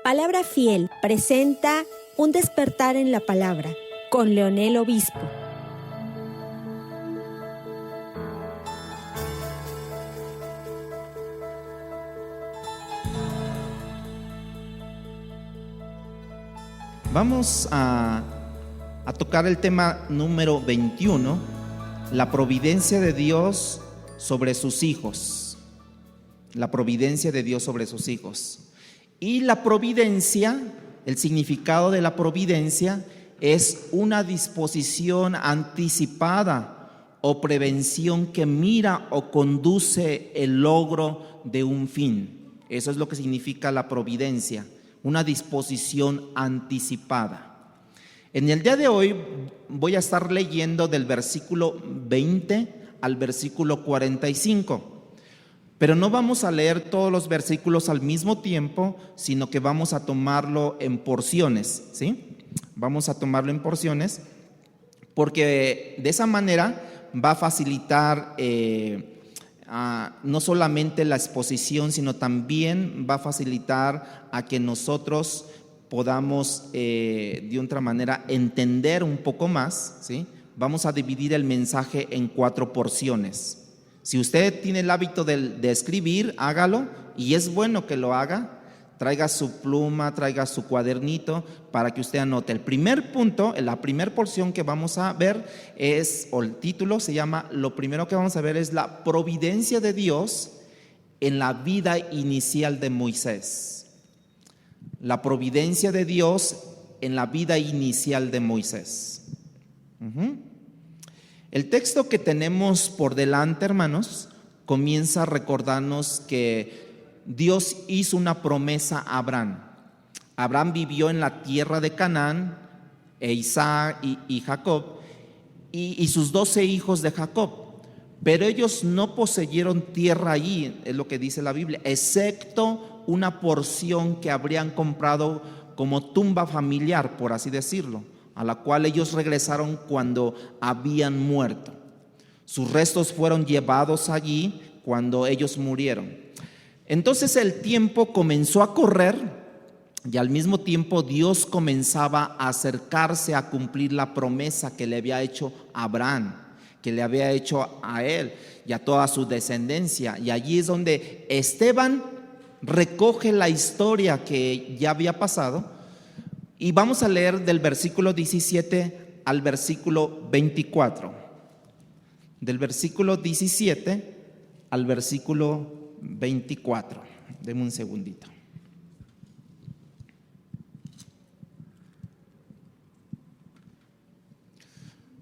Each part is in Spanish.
Palabra Fiel presenta Un despertar en la palabra con Leonel Obispo. Vamos a tocar el tema número 21, la providencia de Dios sobre sus hijos. La providencia de Dios sobre sus hijos. Y la providencia, el significado de la providencia es una disposición anticipada o prevención que mira o conduce el logro de un fin. Eso es lo que significa la providencia, una disposición anticipada. En el día de hoy voy a estar leyendo del versículo 20 al versículo 45. Pero no vamos a leer todos los versículos al mismo tiempo, sino que vamos a tomarlo en porciones, ¿sí? Vamos a tomarlo en porciones, porque de esa manera va a facilitar no solamente la exposición, sino también va a facilitar a que nosotros podamos de otra manera entender un poco más, ¿sí? Vamos a dividir el mensaje en 4 porciones. Si usted tiene el hábito de escribir, hágalo, y es bueno que lo haga. Traiga su pluma, traiga su cuadernito para que usted anote. El primer punto, la primera porción que vamos a ver es, o el título se llama, lo primero que vamos a ver es la providencia de Dios en la vida inicial de Moisés. La providencia de Dios en la vida inicial de Moisés. El texto que tenemos por delante, hermanos, comienza a recordarnos que Dios hizo una promesa a Abraham. Abraham vivió en la tierra de Canaán, Isaac y Jacob, y sus 12 hijos de Jacob. Pero ellos no poseyeron tierra allí, es lo que dice la Biblia, excepto una porción que habrían comprado como tumba familiar, por así decirlo, a la cual ellos regresaron cuando habían muerto. Sus restos fueron llevados allí cuando ellos murieron. Entonces el tiempo comenzó a correr y al mismo tiempo Dios comenzaba a acercarse a cumplir la promesa que le había hecho a Abraham, que le había hecho a él y a toda su descendencia. Y allí es donde Esteban recoge la historia que ya había pasado. Y vamos a leer del versículo 17 al versículo 24. Del versículo 17 al versículo 24. Deme un segundito.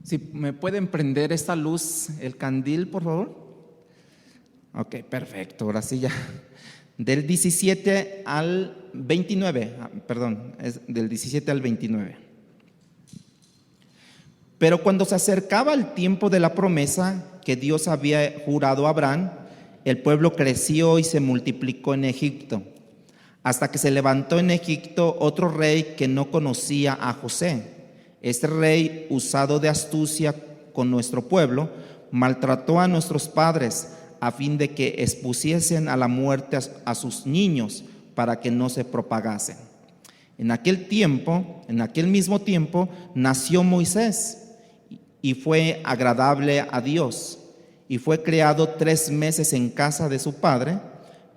Si me pueden prender esta luz, el candil, por favor. Ok, perfecto, ahora sí ya. Del 17 al 29, es del 17 al 29. Pero cuando se acercaba el tiempo de la promesa que Dios había jurado a Abraham, el pueblo creció y se multiplicó en Egipto, hasta que se levantó en Egipto otro rey que no conocía a José. Este rey, usado de astucia con nuestro pueblo, maltrató a nuestros padres, a fin de que expusiesen a la muerte a sus niños para que no se propagasen. En aquel mismo tiempo, nació Moisés y fue agradable a Dios, y fue criado 3 meses en casa de su padre,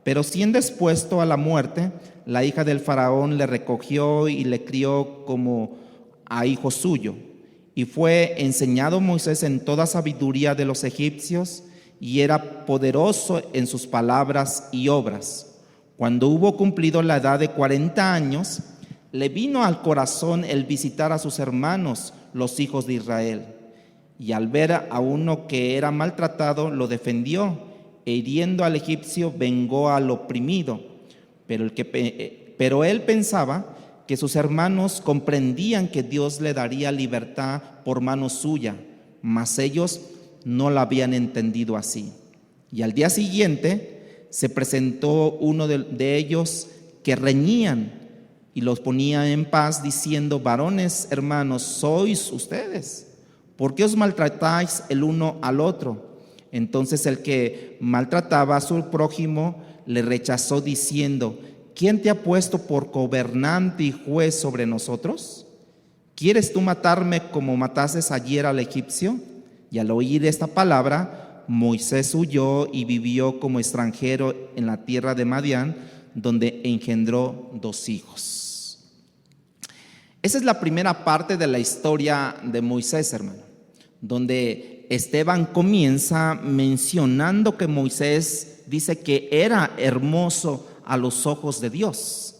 pero siendo expuesto a la muerte, la hija del faraón le recogió y le crió como a hijo suyo. Y fue enseñado Moisés en toda sabiduría de los egipcios, y era poderoso en sus palabras y obras. Cuando hubo cumplido la edad de 40 años, le vino al corazón el visitar a sus hermanos, los hijos de Israel. Y al ver a uno que era maltratado, lo defendió, e hiriendo al egipcio, vengó al oprimido. Pero él pensaba que sus hermanos comprendían que Dios le daría libertad por mano suya, mas ellos no la habían entendido así. Y al día siguiente se presentó uno de ellos que reñían y los ponía en paz, diciendo: varones hermanos, sois ustedes, ¿por qué os maltratáis el uno al otro? Entonces el que maltrataba a su prójimo le rechazó, diciendo: ¿quién te ha puesto por gobernante y juez sobre nosotros? ¿Quieres tú matarme como mataste ayer al egipcio? Y al oír esta palabra, Moisés huyó y vivió como extranjero en la tierra de Madián, donde engendró 2 hijos. Esa es la primera parte de la historia de Moisés, hermano, donde Esteban comienza mencionando que Moisés dice que era hermoso a los ojos de Dios.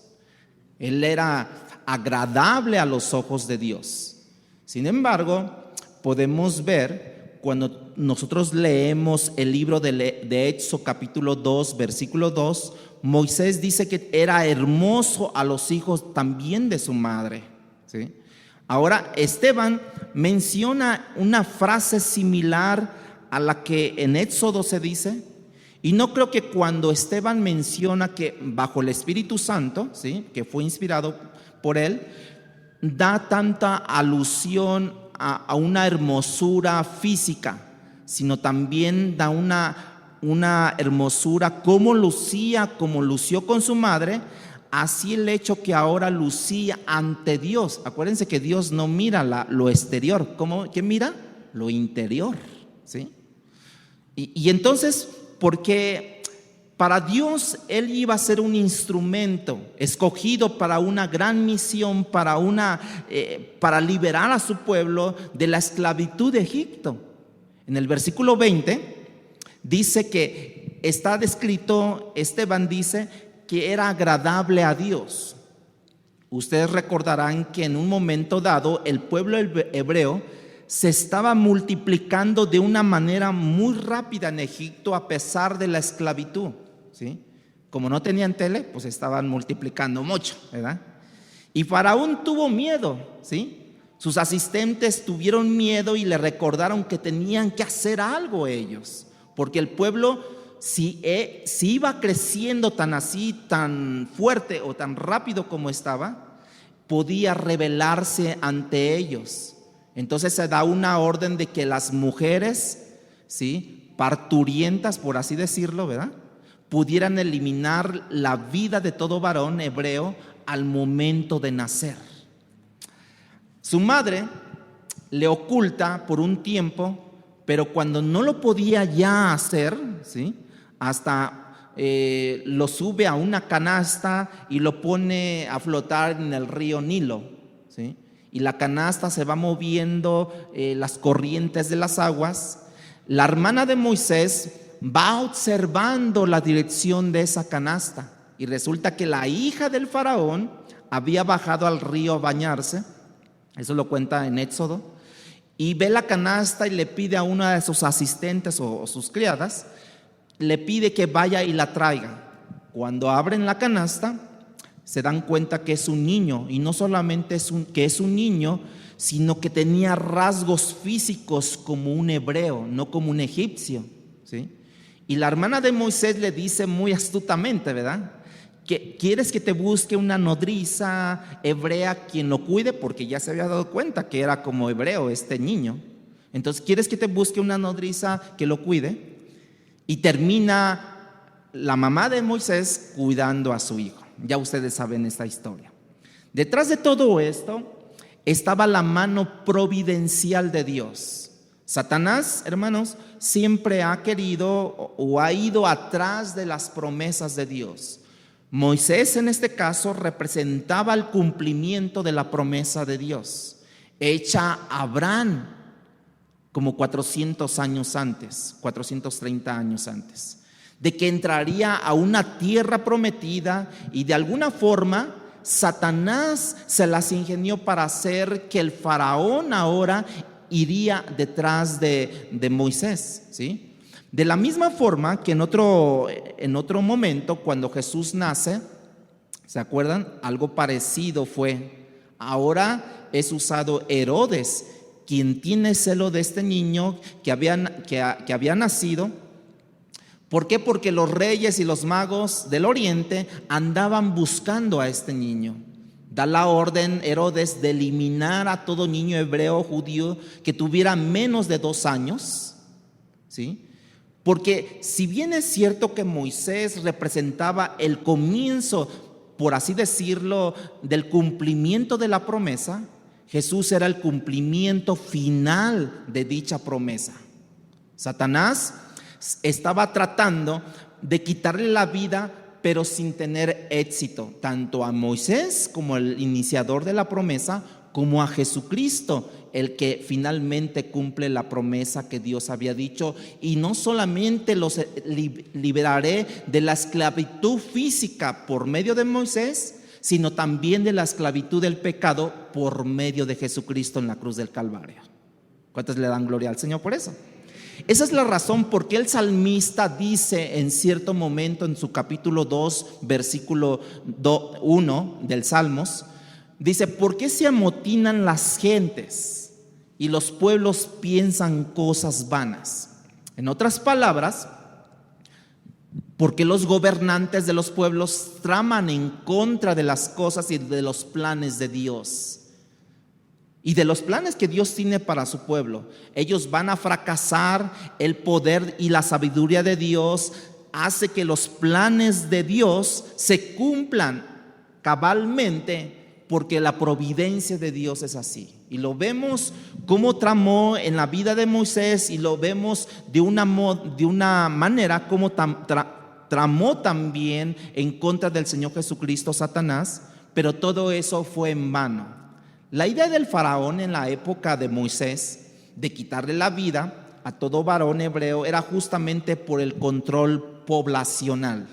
Él era agradable a los ojos de Dios. Sin embargo, podemos ver cuando nosotros leemos el libro de Éxodo capítulo 2, versículo 2, Moisés dice que era hermoso a los hijos también de su madre, ¿sí? Ahora, Esteban menciona una frase similar a la que en Éxodo se dice, y no creo que cuando Esteban menciona que bajo el Espíritu Santo, ¿sí?, que fue inspirado por él, da tanta alusión a una hermosura física, sino también da una hermosura como lució con su madre, así el hecho que ahora lucía ante Dios. Acuérdense que Dios no mira lo exterior, ¿qué mira? Lo interior, ¿sí? Y entonces, porque para Dios Él iba a ser un instrumento escogido para una gran misión, para liberar a su pueblo de la esclavitud de Egipto. En el versículo 20 dice que está descrito, Esteban dice que era agradable a Dios. Ustedes recordarán que en un momento dado el pueblo hebreo se estaba multiplicando de una manera muy rápida en Egipto a pesar de la esclavitud, ¿sí? Como no tenían tele, pues estaban multiplicando mucho, ¿verdad? Y Faraón tuvo miedo, ¿sí? Sus asistentes tuvieron miedo y le recordaron que tenían que hacer algo ellos, porque el pueblo, si iba creciendo tan fuerte o tan rápido como estaba, podía rebelarse ante ellos. Entonces se da una orden de que las mujeres, ¿sí?, parturientas, por así decirlo, ¿verdad?, pudieran eliminar la vida de todo varón hebreo al momento de nacer. Su madre le oculta por un tiempo, pero cuando no lo podía ya hacer, ¿sí?, hasta lo sube a una canasta y lo pone a flotar en el río Nilo, ¿sí? Y la canasta se va moviendo las corrientes de las aguas. La hermana de Moisés va observando la dirección de esa canasta y resulta que la hija del faraón había bajado al río a bañarse. Eso lo cuenta en Éxodo. Y ve la canasta y le pide a una de sus asistentes o sus criadas, le pide que vaya y la traiga. Cuando abren la canasta, se dan cuenta que es un niño, y no solamente que es un niño, sino que tenía rasgos físicos como un hebreo, no como un egipcio, ¿sí? Y la hermana de Moisés le dice muy astutamente, ¿verdad?, que quieres que te busque una nodriza hebrea quien lo cuide, porque ya se había dado cuenta que era como hebreo este niño. Entonces, ¿quieres que te busque una nodriza que lo cuide? Y termina la mamá de Moisés cuidando a su hijo. Ya ustedes saben esta historia. Detrás de todo esto estaba la mano providencial de Dios. Satanás, hermanos, siempre ha querido o ha ido atrás de las promesas de Dios. Moisés, en este caso, representaba el cumplimiento de la promesa de Dios, hecha a Abraham como 400 años antes, 430 años antes, de que entraría a una tierra prometida, y de alguna forma Satanás se las ingenió para hacer que el faraón ahora iría detrás de Moisés, ¿sí? De la misma forma que en otro momento, cuando Jesús nace, ¿se acuerdan? Algo parecido fue. Ahora es usado Herodes, quien tiene celo de este niño que había nacido. ¿Por qué? Porque los reyes y los magos del oriente andaban buscando a este niño. Da la orden Herodes de eliminar a todo niño hebreo judío que tuviera menos de 2 años, ¿sí? Porque si bien es cierto que Moisés representaba el comienzo por así decirlo, del cumplimiento de la promesa, Jesús era el cumplimiento final de dicha promesa. Satanás estaba tratando de quitarle la vida, pero sin tener éxito, tanto a Moisés como el iniciador de la promesa, como a Jesucristo, el que finalmente cumple la promesa que Dios había dicho. Y no solamente los liberaré de la esclavitud física por medio de Moisés, sino también de la esclavitud del pecado por medio de Jesucristo en la cruz del Calvario. ¿Cuántos le dan gloria al Señor por eso? Esa es la razón por qué el salmista dice en cierto momento en su capítulo 2, versículo 1 del Salmos, dice: ¿por qué se amotinan las gentes y los pueblos piensan cosas vanas? En otras palabras, porque los gobernantes de los pueblos traman en contra de las cosas y de los planes de Dios y de los planes que Dios tiene para su pueblo. Ellos van a fracasar. El poder y la sabiduría de Dios hace que los planes de Dios se cumplan cabalmente, porque la providencia de Dios es así. Y lo vemos como tramó en la vida de Moisés, y lo vemos de una manera como tramó también en contra del Señor Jesucristo Satanás, pero todo eso fue en vano. La idea del faraón en la época de Moisés de quitarle la vida a todo varón hebreo era justamente por el control poblacional,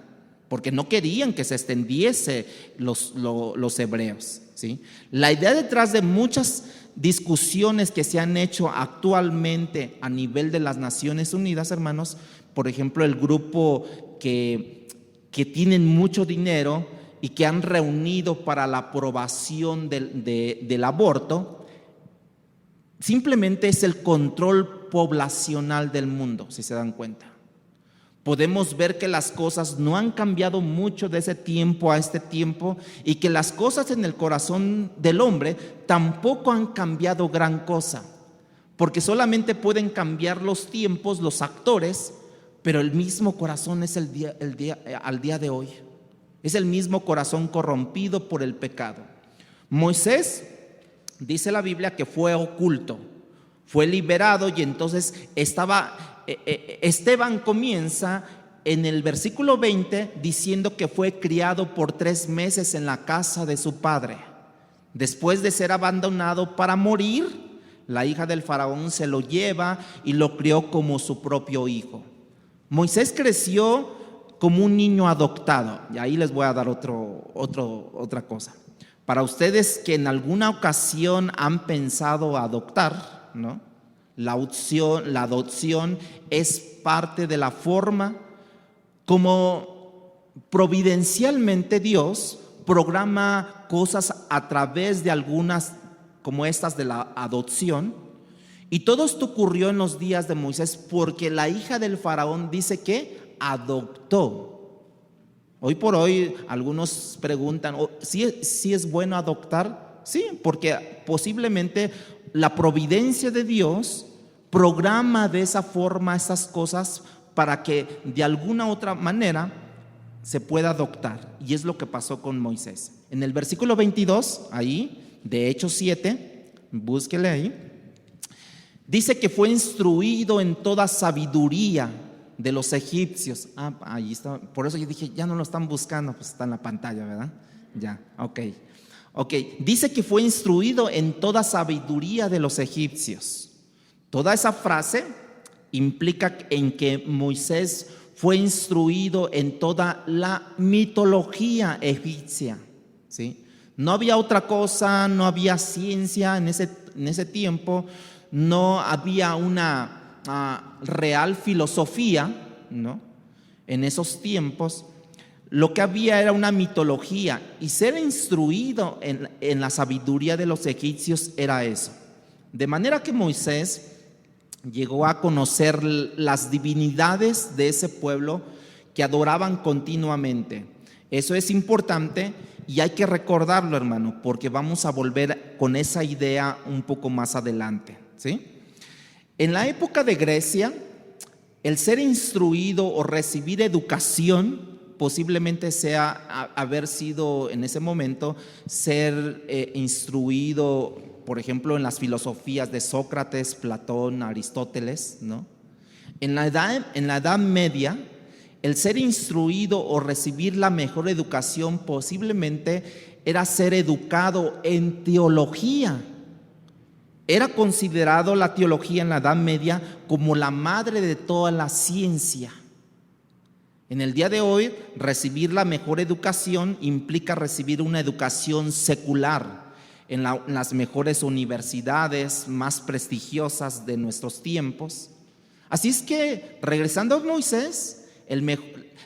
porque no querían que se extendiese los hebreos, ¿sí? La idea detrás de muchas discusiones que se han hecho actualmente a nivel de las Naciones Unidas, hermanos, por ejemplo, el grupo que tienen mucho dinero y que han reunido para la aprobación del aborto, simplemente es el control poblacional del mundo, si se dan cuenta. Podemos ver que las cosas no han cambiado mucho de ese tiempo a este tiempo, y que las cosas en el corazón del hombre tampoco han cambiado gran cosa, porque solamente pueden cambiar los tiempos, los actores, pero el mismo corazón es al día de hoy. Es el mismo corazón corrompido por el pecado. Moisés, dice la Biblia, que fue oculto, fue liberado, y entonces Esteban comienza en el versículo 20 diciendo que fue criado por 3 meses en la casa de su padre. Después de ser abandonado para morir, la hija del faraón se lo lleva y lo crió como su propio hijo. Moisés creció como un niño adoptado. Y ahí les voy a dar otra cosa. Para ustedes que en alguna ocasión han pensado adoptar, ¿no? La adopción es parte de la forma como providencialmente Dios programa cosas a través de algunas, como estas de la adopción. Y todo esto ocurrió en los días de Moisés, porque la hija del faraón dice que adoptó. Hoy por hoy algunos preguntan, ¿sí es bueno adoptar? Sí, porque posiblemente la providencia de Dios programa de esa forma esas cosas para que de alguna otra manera se pueda adoptar. Y es lo que pasó con Moisés. En el versículo 22, ahí, de Hechos 7, búsquele ahí, dice que fue instruido en toda sabiduría de los egipcios. Ahí está. Por eso yo dije, ya no lo están buscando, pues está en la pantalla, ¿verdad? Ya, ok. Dice que fue instruido en toda sabiduría de los egipcios. Toda esa frase implica en que Moisés fue instruido en toda la mitología egipcia, ¿sí? No había otra cosa, no había ciencia en ese tiempo, no había una real filosofía, ¿no? En esos tiempos lo que había era una mitología, y ser instruido en la sabiduría de los egipcios era eso. De manera que Moisés llegó a conocer las divinidades de ese pueblo que adoraban continuamente. Eso es importante y hay que recordarlo, hermano, porque vamos a volver con esa idea un poco más adelante, ¿sí? En la época de Grecia, el ser instruido o recibir educación posiblemente sea haber sido en ese momento ser instruido, por ejemplo, en las filosofías de Sócrates, Platón, Aristóteles, ¿no? En la Edad Media, el ser instruido o recibir la mejor educación posiblemente era ser educado en teología. Era considerado la teología en la Edad Media como la madre de toda la ciencia. En el día de hoy, recibir la mejor educación implica recibir una educación secular en las mejores universidades más prestigiosas de nuestros tiempos. Así es que, regresando a Moisés,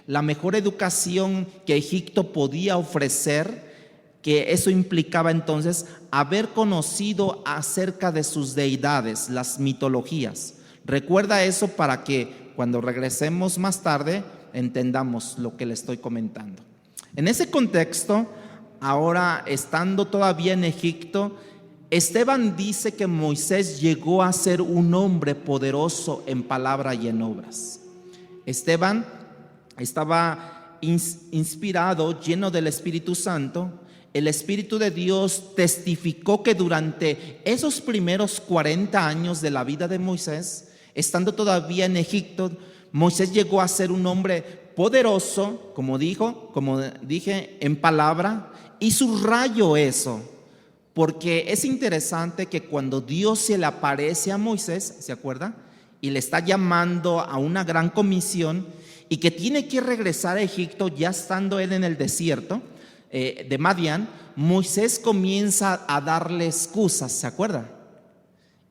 la mejor educación que Egipto podía ofrecer, que eso implicaba entonces haber conocido acerca de sus deidades, las mitologías. Recuerda eso para que cuando regresemos más tarde entendamos lo que le estoy comentando. En ese contexto, ahora estando todavía en Egipto, Esteban dice que Moisés llegó a ser un hombre poderoso en palabra y en obras. Esteban estaba inspirado, lleno del Espíritu Santo. El Espíritu de Dios testificó que durante esos primeros 40 años de la vida de Moisés, estando todavía en Egipto, Moisés llegó a ser un hombre poderoso, como dije, en palabra, y subrayo eso, porque es interesante que cuando Dios se le aparece a Moisés, ¿se acuerda? Y le está llamando a una gran comisión y que tiene que regresar a Egipto ya estando él en el desierto de Madián, Moisés comienza a darle excusas, ¿se acuerda?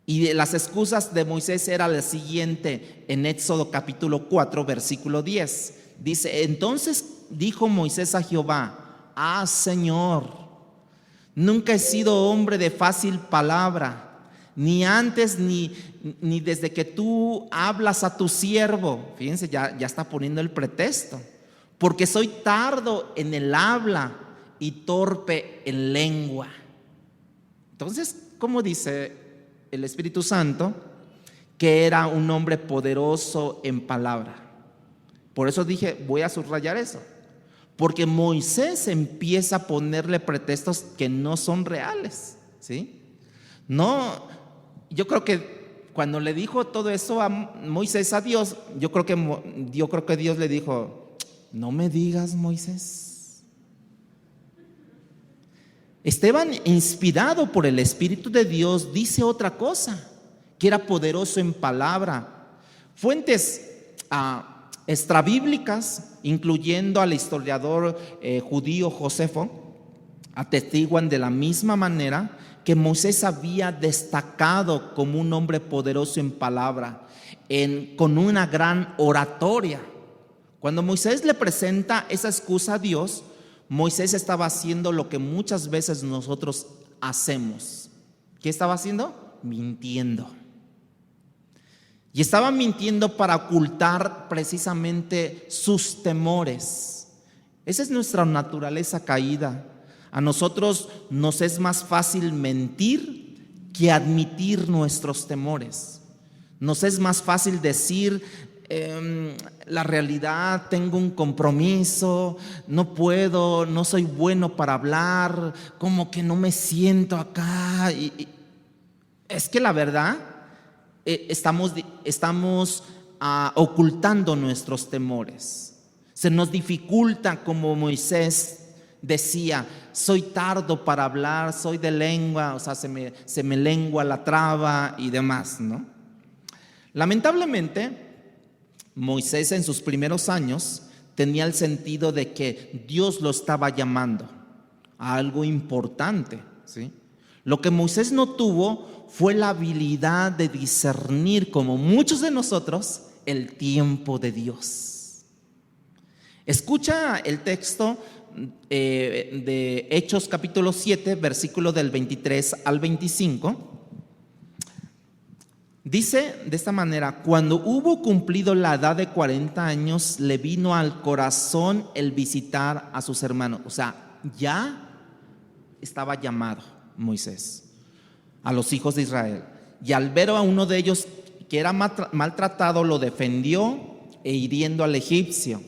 Y las excusas de Moisés era la siguiente, en Éxodo capítulo 4, versículo 10. Dice, entonces dijo Moisés a Jehová, Señor, nunca he sido hombre de fácil palabra, ni antes ni desde que tú hablas a tu siervo. Fíjense, ya está poniendo el pretexto, porque soy tardo en el habla y torpe en lengua. Entonces, ¿cómo dice el Espíritu Santo? Que era un hombre poderoso en palabra. Por eso dije, voy a subrayar eso, porque Moisés empieza a ponerle pretextos que no son reales, ¿sí? No, yo creo que cuando le dijo todo eso a Moisés a Dios, yo creo que Dios le dijo, no me digas, Moisés. Esteban, inspirado por el Espíritu de Dios, dice otra cosa, que era poderoso en palabra. Fuentes extrabíblicas, incluyendo al historiador judío Josefo, atestiguan de la misma manera que Moisés había destacado como un hombre poderoso en palabra, con una gran oratoria. Cuando Moisés le presenta esa excusa a Dios, Moisés estaba haciendo lo que muchas veces nosotros hacemos. ¿Qué estaba haciendo? Mintiendo. Y estaba mintiendo para ocultar precisamente sus temores. Esa es nuestra naturaleza caída. A nosotros nos es más fácil mentir que admitir nuestros temores. Nos es más fácil decir la realidad, tengo un compromiso, no puedo, no soy bueno para hablar, como que no me siento acá. Y es que la verdad, estamos ocultando nuestros temores. Se nos dificulta, como Moisés decía, soy tardo para hablar, soy de lengua, o sea, se me lengua la traba y demás, ¿no? Lamentablemente, Moisés en sus primeros años tenía el sentido de que Dios lo estaba llamando a algo importante, ¿sí? Lo que Moisés no tuvo fue la habilidad de discernir, como muchos de nosotros, el tiempo de Dios. Escucha el texto de Hechos capítulo 7, versículo del 23 al 25. Dice de esta manera, cuando hubo cumplido la edad de 40 años, le vino al corazón el visitar a sus hermanos. O sea, ya estaba llamado Moisés a los hijos de Israel. Y al ver a uno de ellos que era maltratado, lo defendió e hiriendo al egipcio.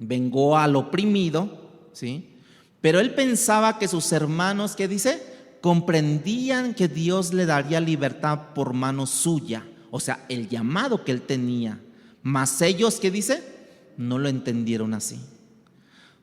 vengó al oprimido, ¿sí? Pero él pensaba que sus hermanos, ¿qué dice? Comprendían que Dios le daría libertad por mano suya, o sea, el llamado que él tenía. Mas ellos, ¿qué dice? No lo entendieron así.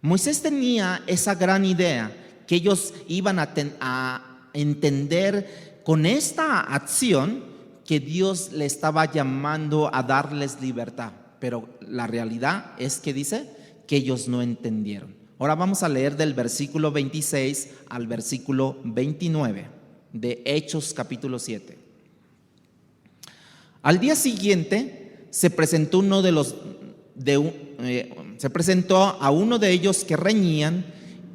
Moisés tenía esa gran idea que ellos iban a entender con esta acción que Dios le estaba llamando a darles libertad. Pero la realidad es que dice que ellos no entendieron. Ahora vamos a leer del versículo 26 al versículo 29 de Hechos capítulo 7. Al día siguiente se presentó se presentó a uno de ellos que reñían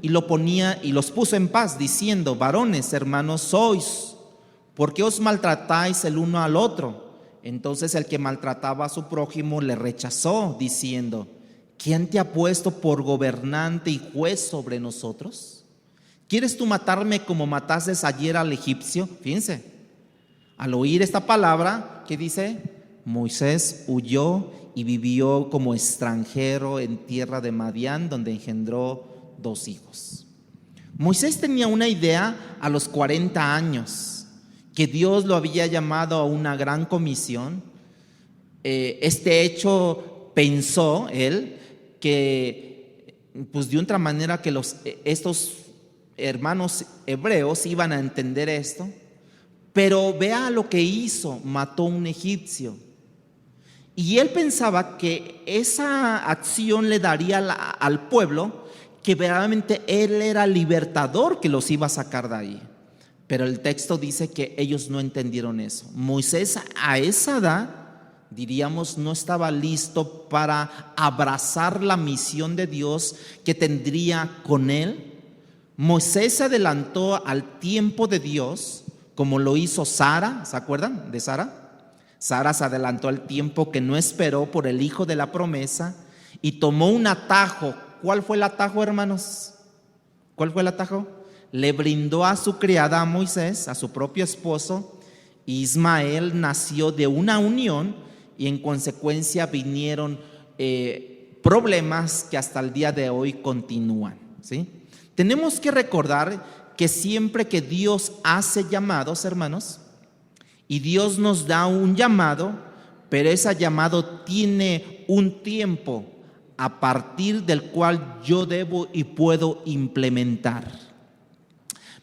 y los puso en paz, diciendo: varones, hermanos sois, ¿por qué os maltratáis el uno al otro? Entonces el que maltrataba a su prójimo le rechazó, diciendo: ¿quién te ha puesto por gobernante y juez sobre nosotros? ¿Quieres tú matarme como mataste ayer al egipcio? Fíjense, al oír esta palabra, ¿qué dice? Moisés huyó y vivió como extranjero en tierra de Madián, donde engendró 2 hijos. Moisés tenía una idea a los 40 años, que Dios lo había llamado a una gran comisión. Este hecho pensó él que, pues de otra manera que estos hermanos hebreos iban a entender esto. Pero vea lo que hizo: mató a un egipcio. Y él pensaba que esa acción le daría al pueblo que verdaderamente él era el libertador que los iba a sacar de ahí. Pero el texto dice que ellos no entendieron eso. Moisés a esa edad, diríamos, no estaba listo para abrazar la misión de Dios que tendría con él. Moisés se adelantó al tiempo de Dios, como lo hizo Sara. ¿Se acuerdan de Sara? Sara se adelantó al tiempo que no esperó por el hijo de la promesa y tomó un atajo. ¿Cuál fue el atajo, hermanos? ¿Cuál fue el atajo? Le brindó a su criada, a Moisés, a su propio esposo. Ismael nació de una unión y en consecuencia vinieron problemas que hasta el día de hoy continúan, ¿sí? Tenemos que recordar que siempre que Dios hace llamados, hermanos, y Dios nos da un llamado, pero ese llamado tiene un tiempo a partir del cual yo debo y puedo implementar.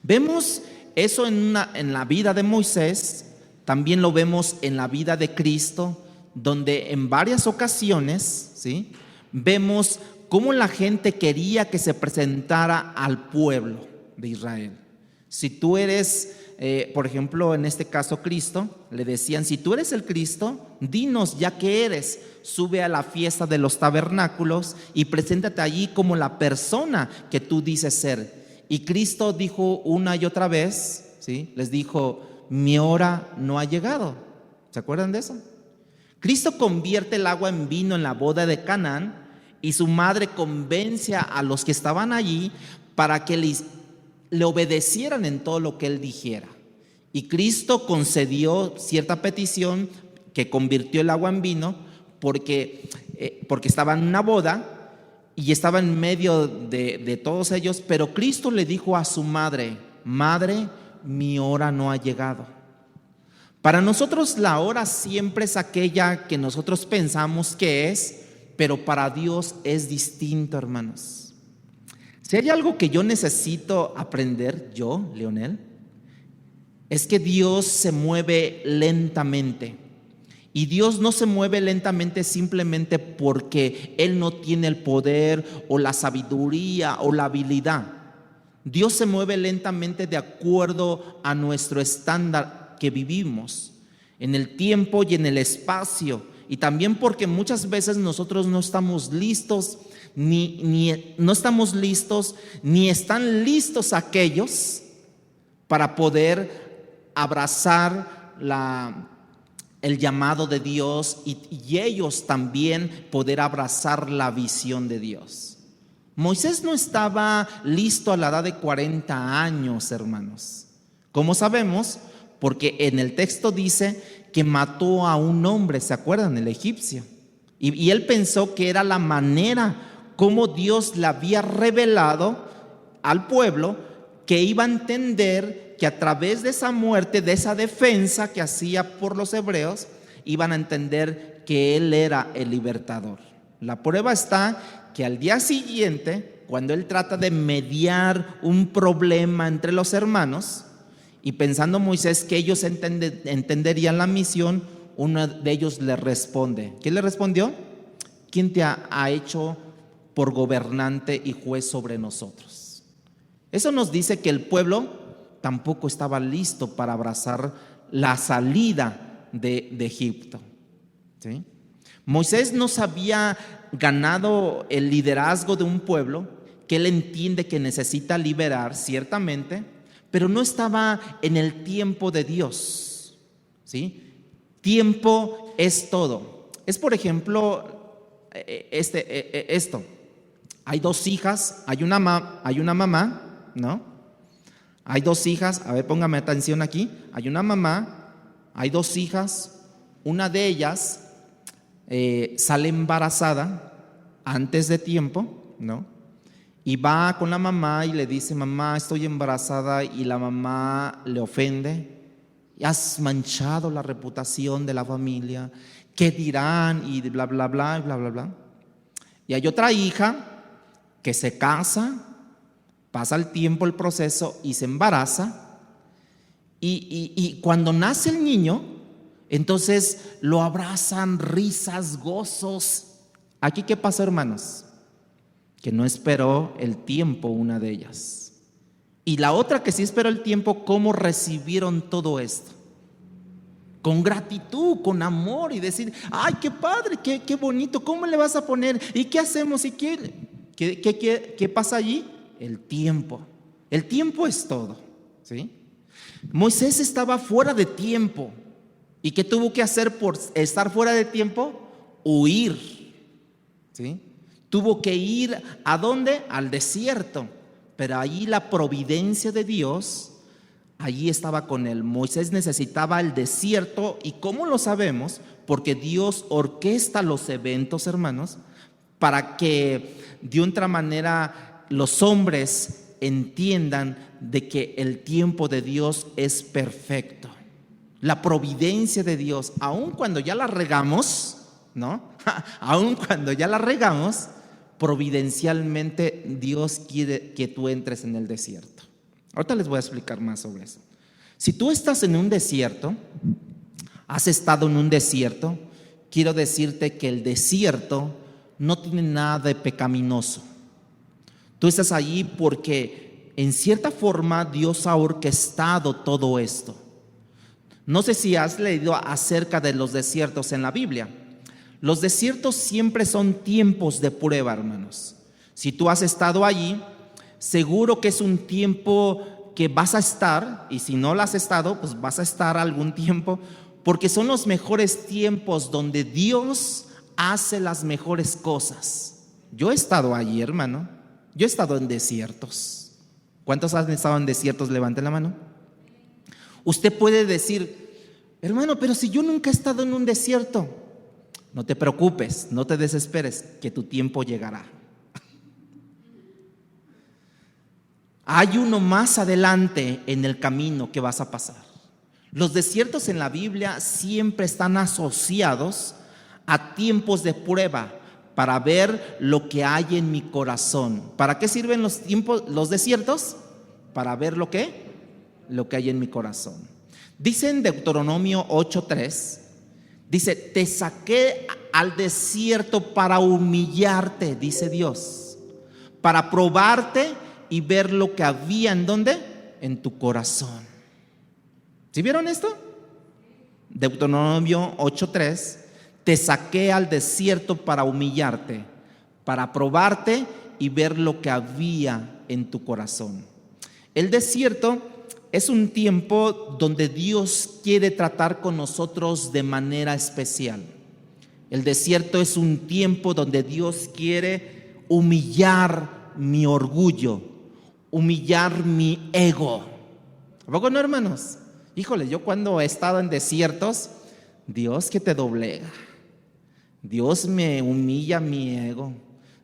Vemos eso en la vida de Moisés, también lo vemos en la vida de Cristo, donde en varias ocasiones, ¿sí?, vemos cómo la gente quería que se presentara al pueblo de Israel. Si tú eres, por ejemplo, en este caso Cristo, le decían: si tú eres el Cristo, dinos ya que eres, sube a la fiesta de los tabernáculos y preséntate allí como la persona que tú dices ser. Y Cristo dijo una y otra vez, ¿sí?, les dijo: mi hora no ha llegado. ¿Se acuerdan de eso? Cristo convierte el agua en vino en la boda de Canaán y su madre convence a los que estaban allí para que le obedecieran en todo lo que él dijera. Y Cristo concedió cierta petición que convirtió el agua en vino porque estaba en una boda y estaba en medio de todos ellos. Pero Cristo le dijo a su madre: madre, mi hora no ha llegado. Para nosotros la hora siempre es aquella que nosotros pensamos que es, pero para Dios es distinto, hermanos. Si hay algo que yo necesito aprender, yo, Leonel, es que Dios se mueve lentamente. Y Dios no se mueve lentamente simplemente porque Él no tiene el poder o la sabiduría o la habilidad. Dios se mueve lentamente de acuerdo a nuestro estándar que vivimos, en el tiempo y en el espacio. Y también porque muchas veces nosotros no estamos listos, ni están listos aquellos para poder abrazar el llamado de Dios y ellos también poder abrazar la visión de Dios. Moisés no estaba listo a la edad de 40 años, hermanos. ¿Cómo sabemos? Porque en el texto dice que mató a un hombre, ¿se acuerdan? El egipcio. Y él pensó que era la manera cómo Dios le había revelado al pueblo que iba a entender que a través de esa muerte, de esa defensa que hacía por los hebreos, iban a entender que Él era el libertador. La prueba está que al día siguiente, cuando Él trata de mediar un problema entre los hermanos, y pensando Moisés que ellos entenderían la misión, uno de ellos le responde. ¿Qué le respondió? ¿Quién te ha hecho por gobernante y juez sobre nosotros? Eso nos dice que el pueblo tampoco estaba listo para abrazar la salida de Egipto, ¿sí? Moisés no se había ganado el liderazgo de un pueblo que él entiende que necesita liberar, ciertamente, pero no estaba en el tiempo de Dios, ¿sí? Tiempo es todo. Es, por ejemplo, esto. Hay dos hijas, hay una mamá, ¿no? Hay dos hijas, a ver, póngame atención aquí. Hay una mamá, hay dos hijas, una de ellas sale embarazada antes de tiempo, ¿no? Y va con la mamá y le dice: mamá, estoy embarazada. Y la mamá le ofende: has manchado la reputación de la familia, ¿qué dirán? Y bla, bla, bla, bla, bla, bla. Y hay otra hija que se casa, pasa el tiempo, el proceso, y se embaraza. Y cuando nace el niño, entonces lo abrazan, risas, gozos. ¿Aquí qué pasó, hermanos? Que no esperó el tiempo una de ellas. Y la otra que sí esperó el tiempo, ¿cómo recibieron todo esto? Con gratitud, con amor, y decir: ay, qué padre, qué bonito, ¿cómo le vas a poner? ¿Y qué hacemos? ¿Y qué pasa allí? El tiempo. El tiempo es todo, ¿sí? Moisés estaba fuera de tiempo. ¿Y qué tuvo que hacer por estar fuera de tiempo? Huir, ¿sí? Tuvo que ir ¿a dónde? Al desierto. Pero allí la providencia de Dios, allí estaba con él. Moisés necesitaba el desierto. ¿Y cómo lo sabemos? Porque Dios orquesta los eventos, hermanos, para que de otra manera los hombres entiendan de que el tiempo de Dios es perfecto. La providencia de Dios, aun cuando ya la regamos, ¿no? Aun cuando ya la regamos, providencialmente Dios quiere que tú entres en el desierto. Ahorita les voy a explicar más sobre eso. Si tú estás en un desierto, has estado en un desierto, quiero decirte que el desierto no tiene nada de pecaminoso. Tú estás allí porque en cierta forma Dios ha orquestado todo esto. No sé si has leído acerca de los desiertos en la Biblia. Los desiertos siempre son tiempos de prueba, hermanos. Si tú has estado allí, seguro que es un tiempo que vas a estar, y si no lo has estado, pues vas a estar algún tiempo, porque son los mejores tiempos donde Dios hace las mejores cosas. Yo he estado allí, hermano. Yo he estado en desiertos. ¿Cuántos han estado en desiertos? Levanten la mano. Usted puede decir: hermano, pero si yo nunca he estado en un desierto. No te preocupes, no te desesperes, que tu tiempo llegará. Hay uno más adelante en el camino que vas a pasar. Los desiertos en la Biblia siempre están asociados a tiempos de prueba para ver lo que hay en mi corazón. ¿Para qué sirven los desiertos? Para ver lo que hay en mi corazón. Dice en Deuteronomio 8:3, dice: te saqué al desierto para humillarte, dice Dios, para probarte y ver lo que había ¿en dónde? En tu corazón. ¿Sí vieron esto? Deuteronomio 8:3, te saqué al desierto para humillarte, para probarte y ver lo que había en tu corazón. El desierto es un tiempo donde Dios quiere tratar con nosotros de manera especial. El desierto es un tiempo donde Dios quiere humillar mi orgullo, humillar mi ego. ¿A poco no, hermanos? Híjole, yo cuando he estado en desiertos, Dios que te doblega. Dios me humilla mi ego.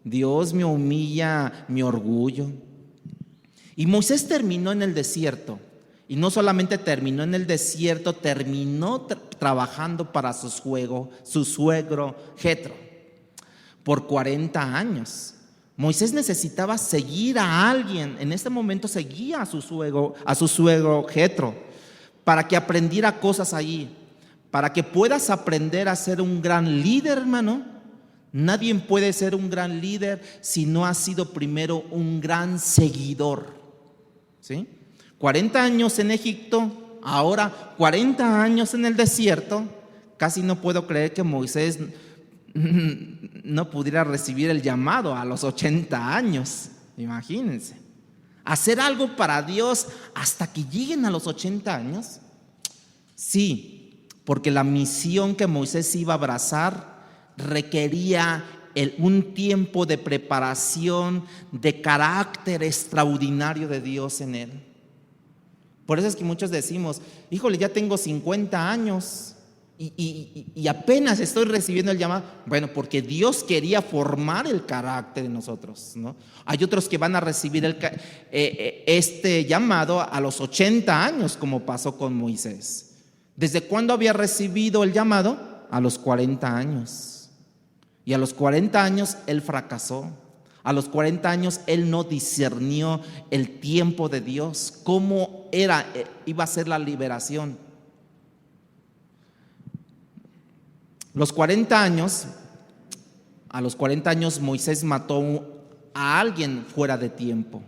Dios me humilla mi orgullo. Y Moisés terminó en el desierto. Y no solamente terminó en el desierto, terminó trabajando para su suegro Jetro por 40 años. Moisés necesitaba seguir a alguien. En este momento seguía a su suegro Jetro, para que aprendiera cosas allí, para que puedas aprender a ser un gran líder, hermano. Nadie puede ser un gran líder si no ha sido primero un gran seguidor, ¿sí? 40 años en Egipto, ahora 40 años en el desierto. Casi no puedo creer que Moisés no pudiera recibir el llamado a los 80 años. Imagínense, hacer algo para Dios hasta que lleguen a los 80 años. Sí, porque la misión que Moisés iba a abrazar requería un tiempo de preparación, de carácter extraordinario de Dios en él. Por eso es que muchos decimos, híjole, ya tengo 50 años y apenas estoy recibiendo el llamado. Bueno, porque Dios quería formar el carácter en nosotros, ¿no? Hay otros que van a recibir este llamado a los 80 años, como pasó con Moisés. ¿Desde cuándo había recibido el llamado? A los 40 años. Y a los 40 años él fracasó. A los 40 años él no discernió el tiempo de Dios, cómo iba a ser la liberación. A los 40 años Moisés mató a alguien fuera de tiempo.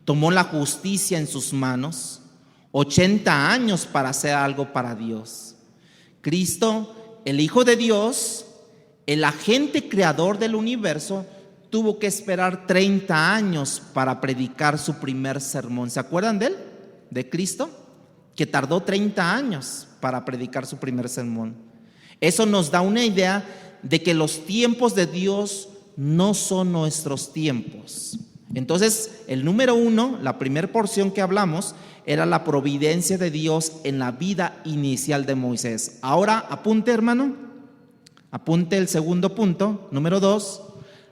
Tomó la justicia en sus manos. 80 años para hacer algo para Dios. Cristo, el Hijo de Dios, el agente creador del universo, tuvo que esperar 30 años para predicar su primer sermón. ¿Se acuerdan de él? De Cristo, que tardó 30 años para predicar su primer sermón. Eso nos da una idea de que los tiempos de Dios no son nuestros tiempos. Entonces, el número 1, la primera porción que hablamos, era la providencia de Dios en la vida inicial de Moisés. Ahora, apunte, hermano, apunte el segundo punto, número 2.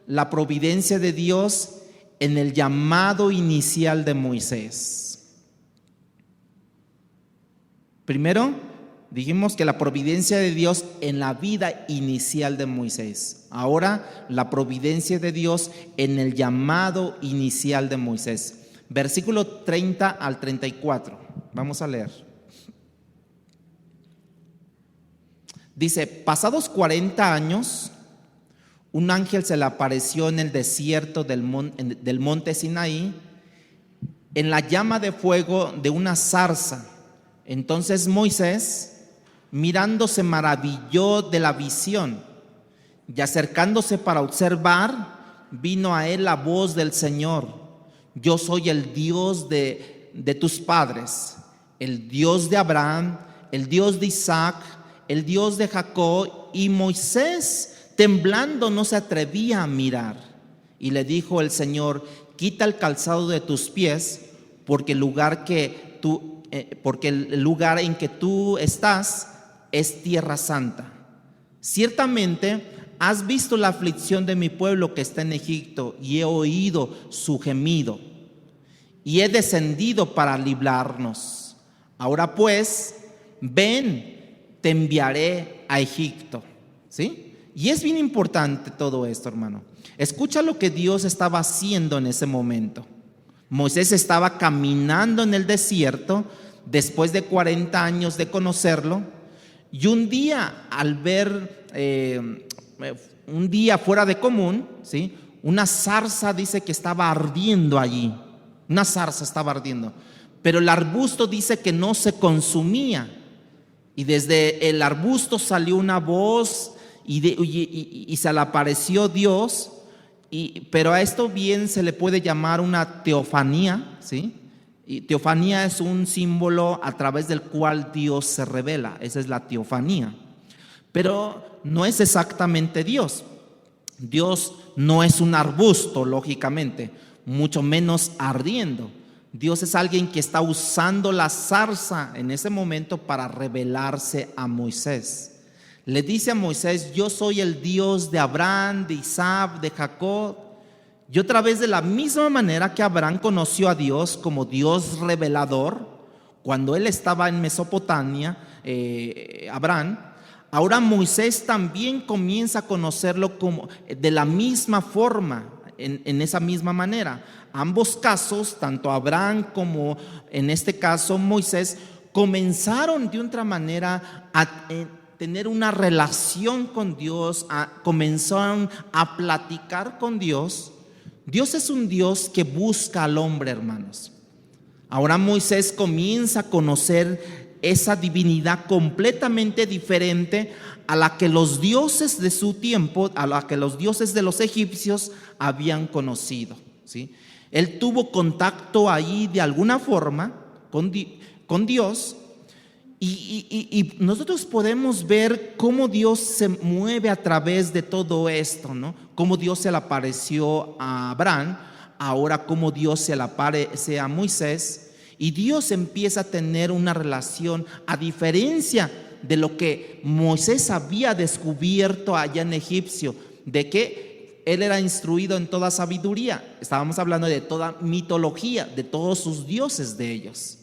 La providencia de Dios en el llamado inicial de Moisés. Primero, dijimos que la providencia de Dios en la vida inicial de Moisés. Ahora, la providencia de Dios en el llamado inicial de Moisés. Versículo 30 al 34. Vamos a leer. Dice, pasados 40 años, un ángel se le apareció en el desierto del monte Sinaí, en la llama de fuego de una zarza. Entonces Moisés, mirando, se maravilló de la visión, y acercándose para observar, vino a él la voz del Señor: yo soy el Dios de tus padres, el Dios de Abraham, el Dios de Isaac, el Dios de Jacob. Y Moisés, temblando, no se atrevía a mirar. Y le dijo el Señor: quita el calzado de tus pies, porque el lugar en que tú estás es tierra santa. Ciertamente has visto la aflicción de mi pueblo que está en Egipto, y he oído su gemido, y he descendido para librarnos. Ahora pues, ven, te enviaré a Egipto. ¿Sí? Y es bien importante todo esto, hermano. Escucha lo que Dios estaba haciendo en ese momento. Moisés estaba caminando en el desierto después de 40 años de conocerlo, y un día, al ver un día fuera de común, ¿sí?, una zarza dice que estaba ardiendo allí. Una zarza estaba ardiendo, pero el arbusto dice que no se consumía. Y desde el arbusto salió una voz y se le apareció Dios. Pero a esto bien se le puede llamar una teofanía, ¿sí? Y teofanía es un símbolo a través del cual Dios se revela. Esa es la teofanía. Pero no es exactamente Dios. Dios no es un arbusto, lógicamente, mucho menos ardiendo. Dios es alguien que está usando la zarza en ese momento para revelarse a Moisés. Le dice a Moisés: yo soy el Dios de Abraham, de Isaac, de Jacob. Y otra vez, de la misma manera que Abraham conoció a Dios como Dios revelador, cuando él estaba en Mesopotamia, Abraham, ahora Moisés también comienza a conocerlo como, de la misma forma, en esa misma manera. Ambos casos, tanto Abraham como en este caso Moisés, comenzaron de otra manera a tener una relación con Dios, comenzaron a platicar con Dios. Dios es un Dios que busca al hombre, hermanos. Ahora Moisés comienza a conocer esa divinidad completamente diferente a la que los dioses de su tiempo, a la que los dioses de los egipcios habían conocido, ¿sí? Él tuvo contacto ahí de alguna forma con Dios, y nosotros podemos ver cómo Dios se mueve a través de todo esto, ¿no? Cómo Dios se le apareció a Abraham, ahora cómo Dios se le aparece a Moisés, y Dios empieza a tener una relación, a diferencia de lo que Moisés había descubierto allá en Egipcio, de que él era instruido en toda sabiduría. Estábamos hablando de toda mitología, de todos sus dioses de ellos.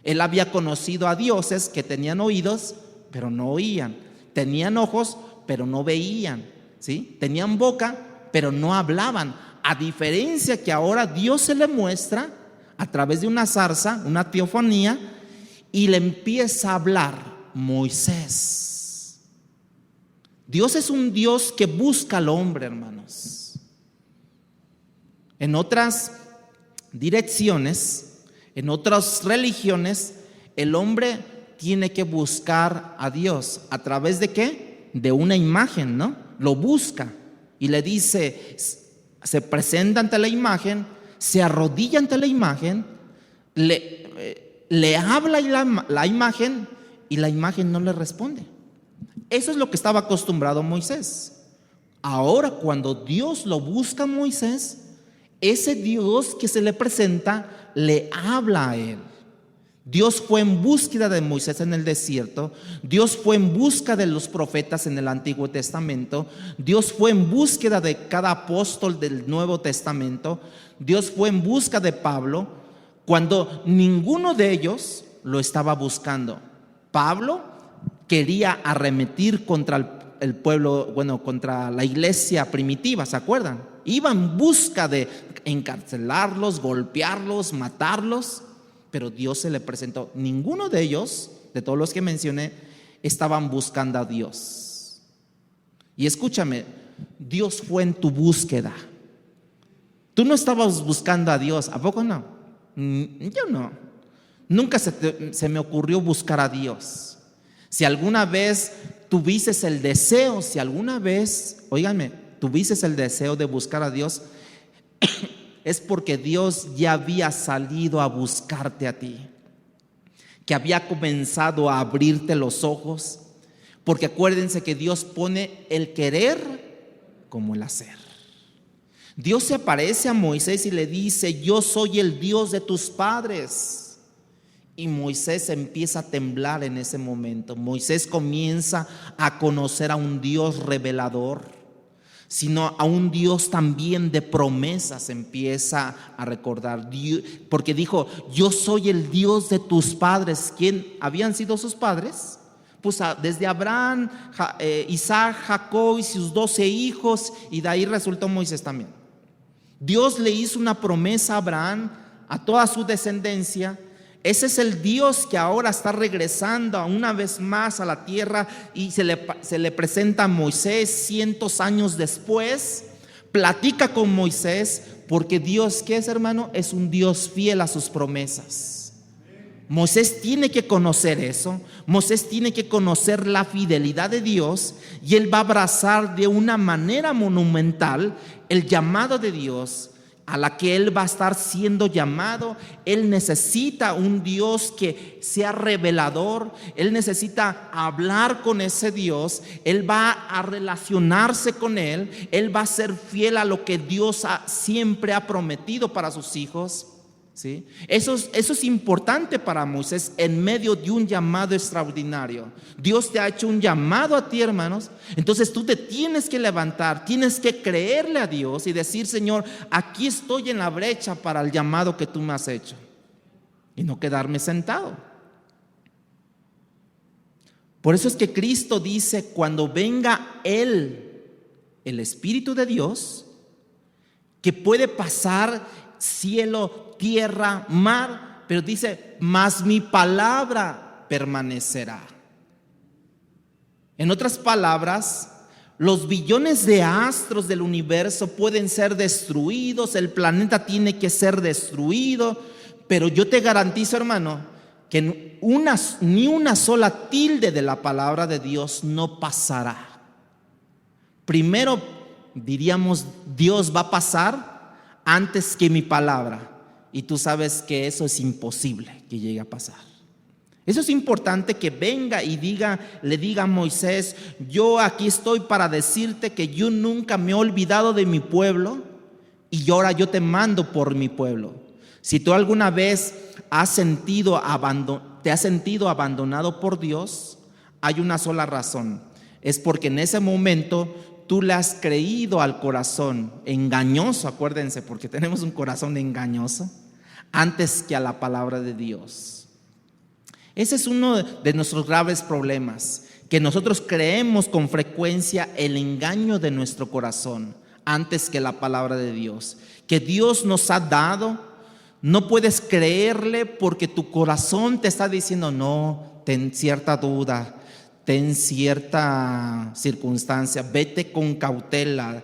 Él había conocido a dioses que tenían oídos, pero no oían. Tenían ojos, pero no veían, ¿sí? Tenían boca, pero no hablaban. A diferencia que ahora Dios se le muestra a través de una zarza, una teofanía, y le empieza a hablar. Moisés. Dios es un Dios que busca al hombre, hermanos. En otras direcciones, en otras religiones, el hombre tiene que buscar a Dios. ¿A través de qué? De una imagen, ¿no? Lo busca y le dice, se presenta ante la imagen, se arrodilla ante la imagen, le habla la imagen, y la imagen no le responde. Eso es lo que estaba acostumbrado Moisés. Ahora, cuando Dios lo busca a Moisés, ese Dios que se le presenta le habla a él. Dios fue en búsqueda de Moisés en el desierto. Dios fue en busca de los profetas en el Antiguo Testamento. Dios fue en búsqueda de cada apóstol del Nuevo Testamento. Dios fue en busca de Pablo, cuando ninguno de ellos lo estaba buscando. Pablo quería arremetir contra el pueblo, contra la iglesia primitiva, ¿se acuerdan? Iba en busca de encarcelarlos, golpearlos, matarlos, pero Dios se le presentó. Ninguno de ellos, de todos los que mencioné, estaban buscando a Dios. Y escúchame, Dios fue en tu búsqueda. Tú no estabas buscando a Dios, ¿a poco no? Yo no. Nunca se me ocurrió buscar a Dios. Si alguna vez tuvieses el deseo, tuvieses el deseo de buscar a Dios, es porque Dios ya había salido a buscarte a ti, que había comenzado a abrirte los ojos, porque acuérdense que Dios pone el querer como el hacer. Dios se aparece a Moisés y le dice: yo soy el Dios de tus padres. Y Moisés empieza a temblar en ese momento. Moisés comienza a conocer a un Dios revelador, sino a un Dios también de promesas. Empieza a recordar, porque dijo: yo soy el Dios de tus padres. ¿Quién habían sido sus padres? Pues desde Abraham, Isaac, Jacob y sus 12 hijos, y de ahí resultó Moisés también. Dios le hizo una promesa a Abraham, a toda su descendencia. Ese es el Dios que ahora está regresando una vez más a la tierra, y se le presenta a Moisés 100 años después. Platica con Moisés, porque Dios, ¿qué es, hermano? Es un Dios fiel a sus promesas. Moisés tiene que conocer eso. Moisés tiene que conocer la fidelidad de Dios, y él va a abrazar de una manera monumental el llamado de Dios a la que él va a estar siendo llamado. Él necesita un Dios que sea revelador. Él necesita hablar con ese Dios. Él va a relacionarse con él. Él va a ser fiel a lo que Dios siempre ha prometido para sus hijos. ¿sí? Eso es importante para Moisés en medio de un llamado extraordinario. Dios te ha hecho un llamado a ti, hermanos. Entonces tú te tienes que levantar, tienes que creerle a Dios y decir: Señor, aquí estoy en la brecha para el llamado que tú me has hecho. Y no quedarme sentado. Por eso es que Cristo dice: cuando venga Él, el Espíritu de Dios, que puede pasar cielo, tierra, mar, pero dice: mas mi palabra permanecerá. En otras palabras, los billones de astros del universo pueden ser destruidos, el planeta tiene que ser destruido, pero yo te garantizo, hermano, que ni una sola tilde de la palabra de Dios no pasará. Primero diríamos: Dios va a pasar antes que mi palabra. Y tú sabes que eso es imposible que llegue a pasar. Eso es importante, que venga y le diga a Moisés: yo aquí estoy para decirte que yo nunca me he olvidado de mi pueblo y ahora yo te mando por mi pueblo. Si tú alguna vez te has sentido abandonado por Dios, hay una sola razón. Es porque en ese momento tú le has creído al corazón engañoso, acuérdense, porque tenemos un corazón engañoso, antes que a la palabra de Dios. Ese es uno de nuestros graves problemas, que nosotros creemos con frecuencia el engaño de nuestro corazón antes que la palabra de Dios, que Dios nos ha dado. No puedes creerle porque tu corazón te está diciendo: no, ten cierta duda, ten cierta circunstancia, vete con cautela,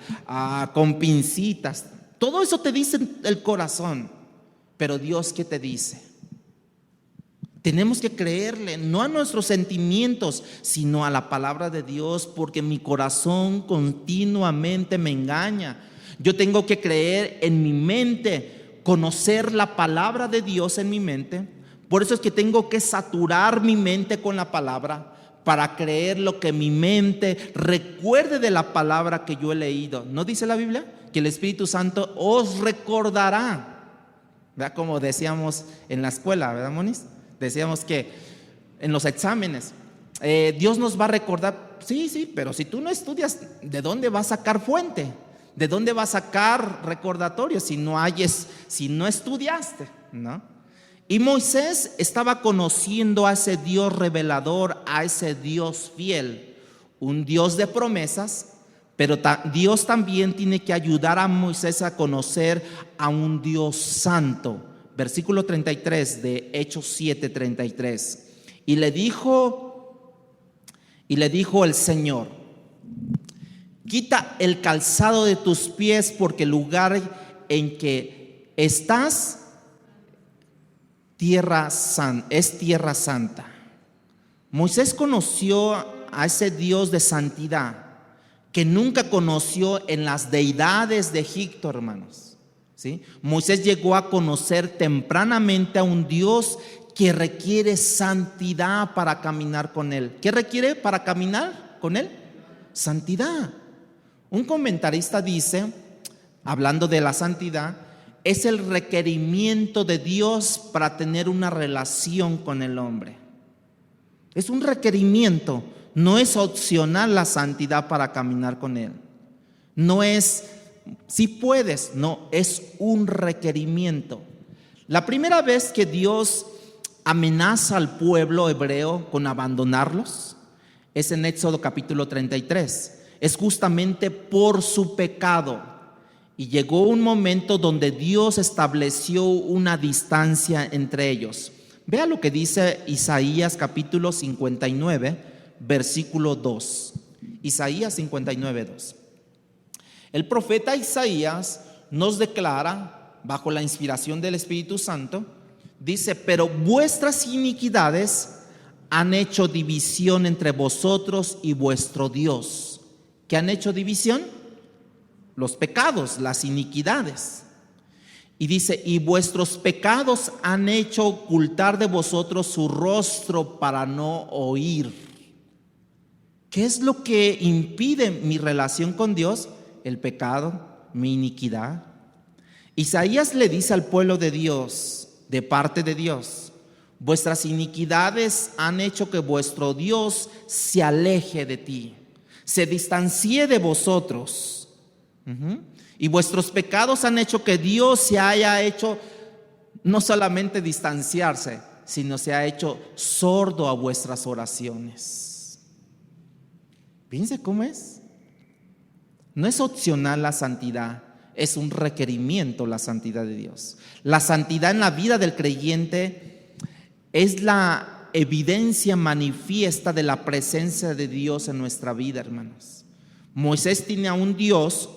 con pincitas. Todo eso te dice el corazón. Pero Dios, ¿qué te dice? Tenemos que creerle, no a nuestros sentimientos, sino a la palabra de Dios, porque mi corazón continuamente me engaña. Yo tengo que creer en mi mente, conocer la palabra de Dios en mi mente. Por eso es que tengo que saturar mi mente con la palabra, para creer lo que mi mente recuerde de la palabra que yo he leído. ¿No dice la Biblia que el Espíritu Santo os recordará? ¿Verdad? Como decíamos en la escuela, ¿verdad, Moniz? Decíamos que en los exámenes Dios nos va a recordar. Sí, pero si tú no estudias, ¿de dónde vas a sacar fuente? ¿De dónde vas a sacar recordatorio si no estudiaste? ¿No? Y Moisés estaba conociendo a ese Dios revelador, a ese Dios fiel, un Dios de promesas. Pero Dios también tiene que ayudar a Moisés a conocer a un Dios santo. Versículo 33 de Hechos 7:33. Y le dijo el Señor: quita el calzado de tus pies, porque el lugar en que estás es tierra santa. Moisés conoció a ese Dios de santidad que nunca conoció en las deidades de Egipto, hermanos. ¿Sí? Moisés llegó a conocer tempranamente a un Dios que requiere santidad para caminar con Él. ¿Qué requiere para caminar con Él? Santidad. Un comentarista dice, hablando de la santidad, es el requerimiento de Dios para tener una relación con el hombre. Es un requerimiento. No es opcional la santidad para caminar con Él. No es si puedes, no, es un requerimiento. La primera vez que Dios amenaza al pueblo hebreo con abandonarlos es en Éxodo capítulo 33. Es justamente por su pecado. Y llegó un momento donde Dios estableció una distancia entre ellos. Vea lo que dice Isaías capítulo 59. Versículo 2. Isaías 59:2. El profeta Isaías nos declara, bajo la inspiración del Espíritu Santo, dice: pero vuestras iniquidades han hecho división entre vosotros y vuestro Dios. ¿Qué han hecho división? Los pecados, las iniquidades. Y dice: y vuestros pecados han hecho ocultar de vosotros su rostro para no oír. ¿Qué es lo que impide mi relación con Dios? El pecado, mi iniquidad. Isaías le dice al pueblo de Dios, de parte de Dios: vuestras iniquidades han hecho que vuestro Dios se aleje de ti, se distancie de vosotros. Y vuestros pecados han hecho que Dios se haya hecho no solamente distanciarse, sino se ha hecho sordo a vuestras oraciones. Piense cómo es. No es opcional la santidad, es un requerimiento la santidad de Dios. La santidad en la vida del creyente es la evidencia manifiesta de la presencia de Dios en nuestra vida, hermanos. Moisés tiene a un Dios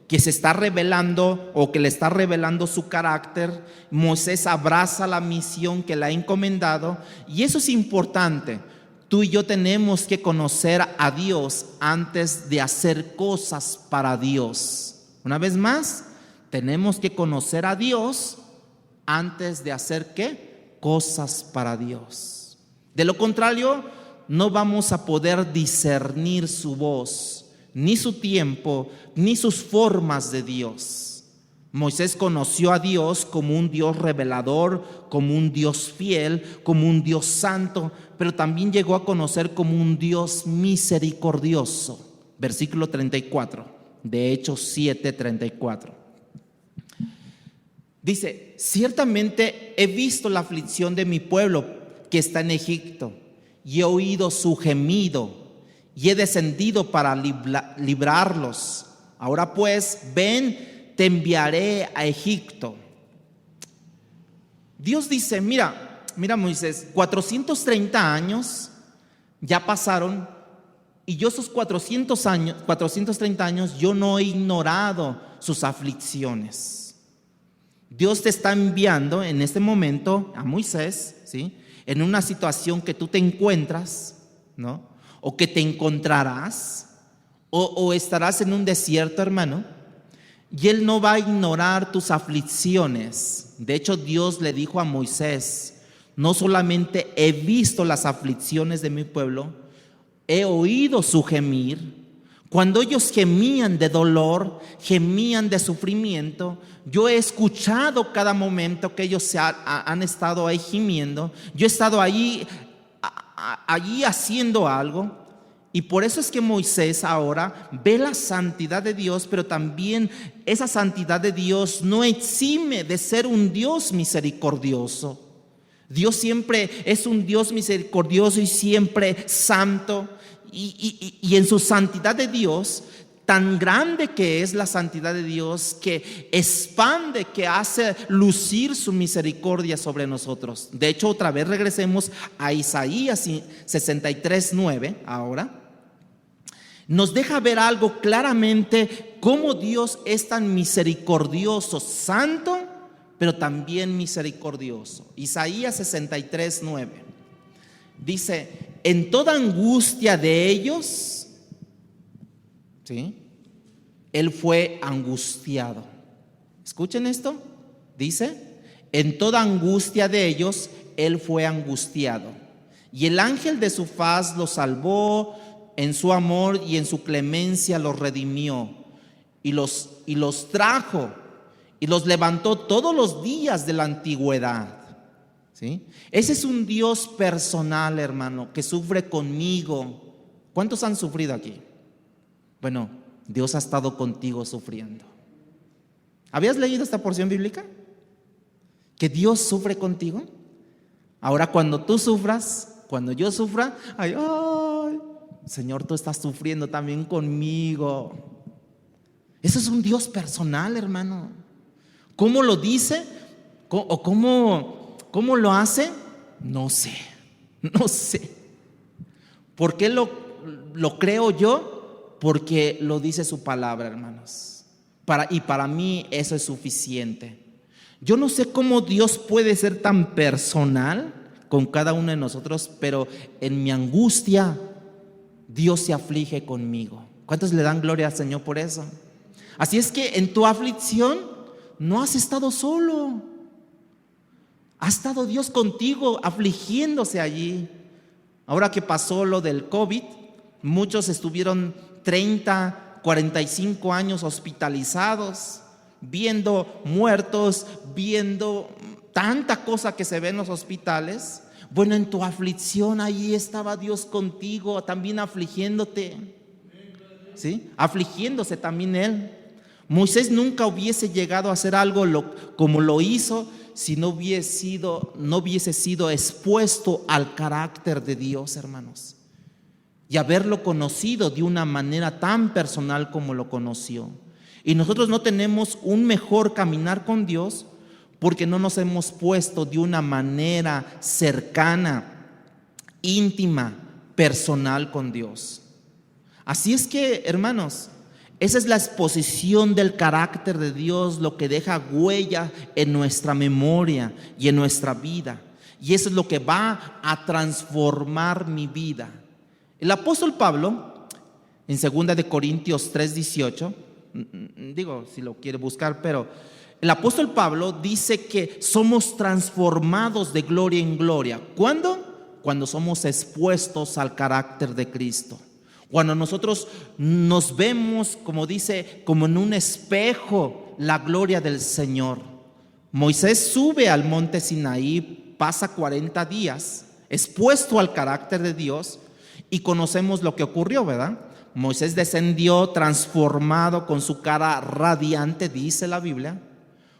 que se está revelando o que le está revelando su carácter. Moisés abraza la misión que le ha encomendado, y eso es importante. Tú y yo tenemos que conocer a Dios antes de hacer cosas para Dios. Una vez más, tenemos que conocer a Dios antes de hacer ¿qué? Cosas para Dios. De lo contrario, no vamos a poder discernir su voz, ni su tiempo, ni sus formas de Dios. Moisés conoció a Dios como un Dios revelador, como un Dios fiel, como un Dios santo, pero también llegó a conocer como un Dios misericordioso. Versículo 34 de Hechos 7:34. Dice: ciertamente he visto la aflicción de mi pueblo que está en Egipto, y he oído su gemido, y he descendido para librarlos. Ahora pues, ven, te enviaré a Egipto. Dios dice: mira Moisés, 430 años ya pasaron, y yo esos 430 años, yo no he ignorado sus aflicciones. Dios te está enviando en este momento a Moisés, ¿sí?, en una situación que tú te encuentras, ¿no?, o que te encontrarás, o estarás en un desierto, hermano, y Él no va a ignorar tus aflicciones. De hecho, Dios le dijo a Moisés: no solamente he visto las aflicciones de mi pueblo, he oído su gemir. Cuando ellos gemían de dolor, gemían de sufrimiento, yo he escuchado cada momento que ellos han estado ahí gimiendo. Yo he estado allí haciendo algo. Y por eso es que Moisés ahora ve la santidad de Dios, pero también esa santidad de Dios no exime de ser un Dios misericordioso. Dios siempre es un Dios misericordioso y siempre santo. Y en su santidad de Dios, tan grande que es la santidad de Dios, que expande, que hace lucir su misericordia sobre nosotros. De hecho, otra vez regresemos a Isaías 63:9 ahora. Nos deja ver algo claramente, cómo Dios es tan misericordioso, santo, pero también misericordioso. Isaías 63:9 dice: en toda angustia de ellos, ¿sí?, Él fue angustiado. Escuchen esto, dice: en toda angustia de ellos, Él fue angustiado, y el ángel de su faz los salvó. En su amor y en su clemencia los redimió, y los trajo y los levantó todos los días de la antigüedad. ¿Sí? Ese es un Dios personal, hermano, que sufre conmigo. ¿Cuántos han sufrido aquí? Bueno, Dios ha estado contigo sufriendo. ¿Habías leído esta porción bíblica? ¿Que Dios sufre contigo? Ahora, cuando tú sufras, cuando yo sufra, ay, Señor, tú estás sufriendo también conmigo. Eso es un Dios personal, hermano. ¿Cómo lo dice? ¿O cómo lo hace? No sé. ¿Por qué lo creo yo? Porque lo dice su palabra, hermanos. Y para mí eso es suficiente. Yo no sé cómo Dios puede ser tan personal con cada uno de nosotros, pero en mi angustia Dios se aflige conmigo. ¿Cuántos le dan gloria al Señor por eso? Así es que en tu aflicción no has estado solo. Ha estado Dios contigo, afligiéndose allí. Ahora que pasó lo del COVID, muchos estuvieron 30, 45 años hospitalizados. viendo muertos, viendo tanta cosa que se ve en los hospitales. Bueno, en tu aflicción ahí estaba Dios contigo, también afligiéndote, ¿sí? Afligiéndose también Él. Moisés nunca hubiese llegado a hacer algo como lo hizo si no hubiese sido expuesto al carácter de Dios, hermanos, y haberlo conocido de una manera tan personal como lo conoció. Y nosotros no tenemos un mejor caminar con Dios porque no nos hemos puesto de una manera cercana, íntima, personal con Dios. Así es que, hermanos, esa es la exposición del carácter de Dios, lo que deja huella en nuestra memoria y en nuestra vida. Y eso es lo que va a transformar mi vida. El apóstol Pablo, en 2 de Corintios 3:18, digo, si lo quiere buscar, pero el apóstol Pablo dice que somos transformados de gloria en gloria. ¿Cuándo? Cuando somos expuestos al carácter de Cristo. Cuando nosotros nos vemos, como dice, como en un espejo, la gloria del Señor. Moisés sube al monte Sinaí, pasa 40 días expuesto al carácter de Dios y conocemos lo que ocurrió, ¿verdad? Moisés descendió transformado con su cara radiante, dice la Biblia,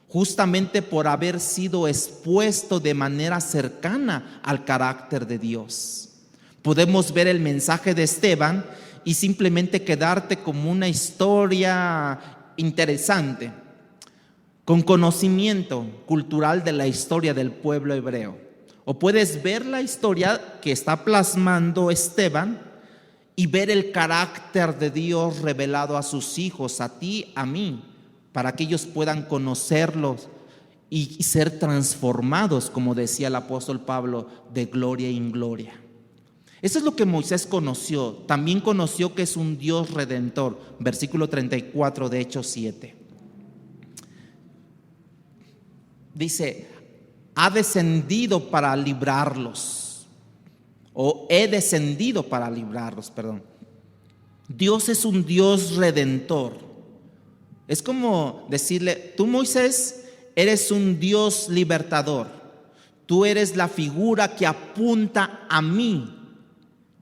justamente por haber sido expuesto de manera cercana al carácter de Dios. Podemos ver el mensaje de Esteban y simplemente quedarte como una historia interesante, con conocimiento cultural de la historia del pueblo hebreo. O puedes ver la historia que está plasmando Esteban y ver el carácter de Dios revelado a sus hijos, a ti, a mí, para que ellos puedan conocerlos y ser transformados, como decía el apóstol Pablo, de gloria en gloria. Eso es lo que Moisés conoció. También conoció que es un Dios redentor. Versículo 34 de Hechos 7. Dice, ha descendido para librarlos. O he descendido para librarlos, perdón. Dios es un Dios redentor. Es como decirle, tú, Moisés, eres un Dios libertador. Tú eres la figura que apunta a mí,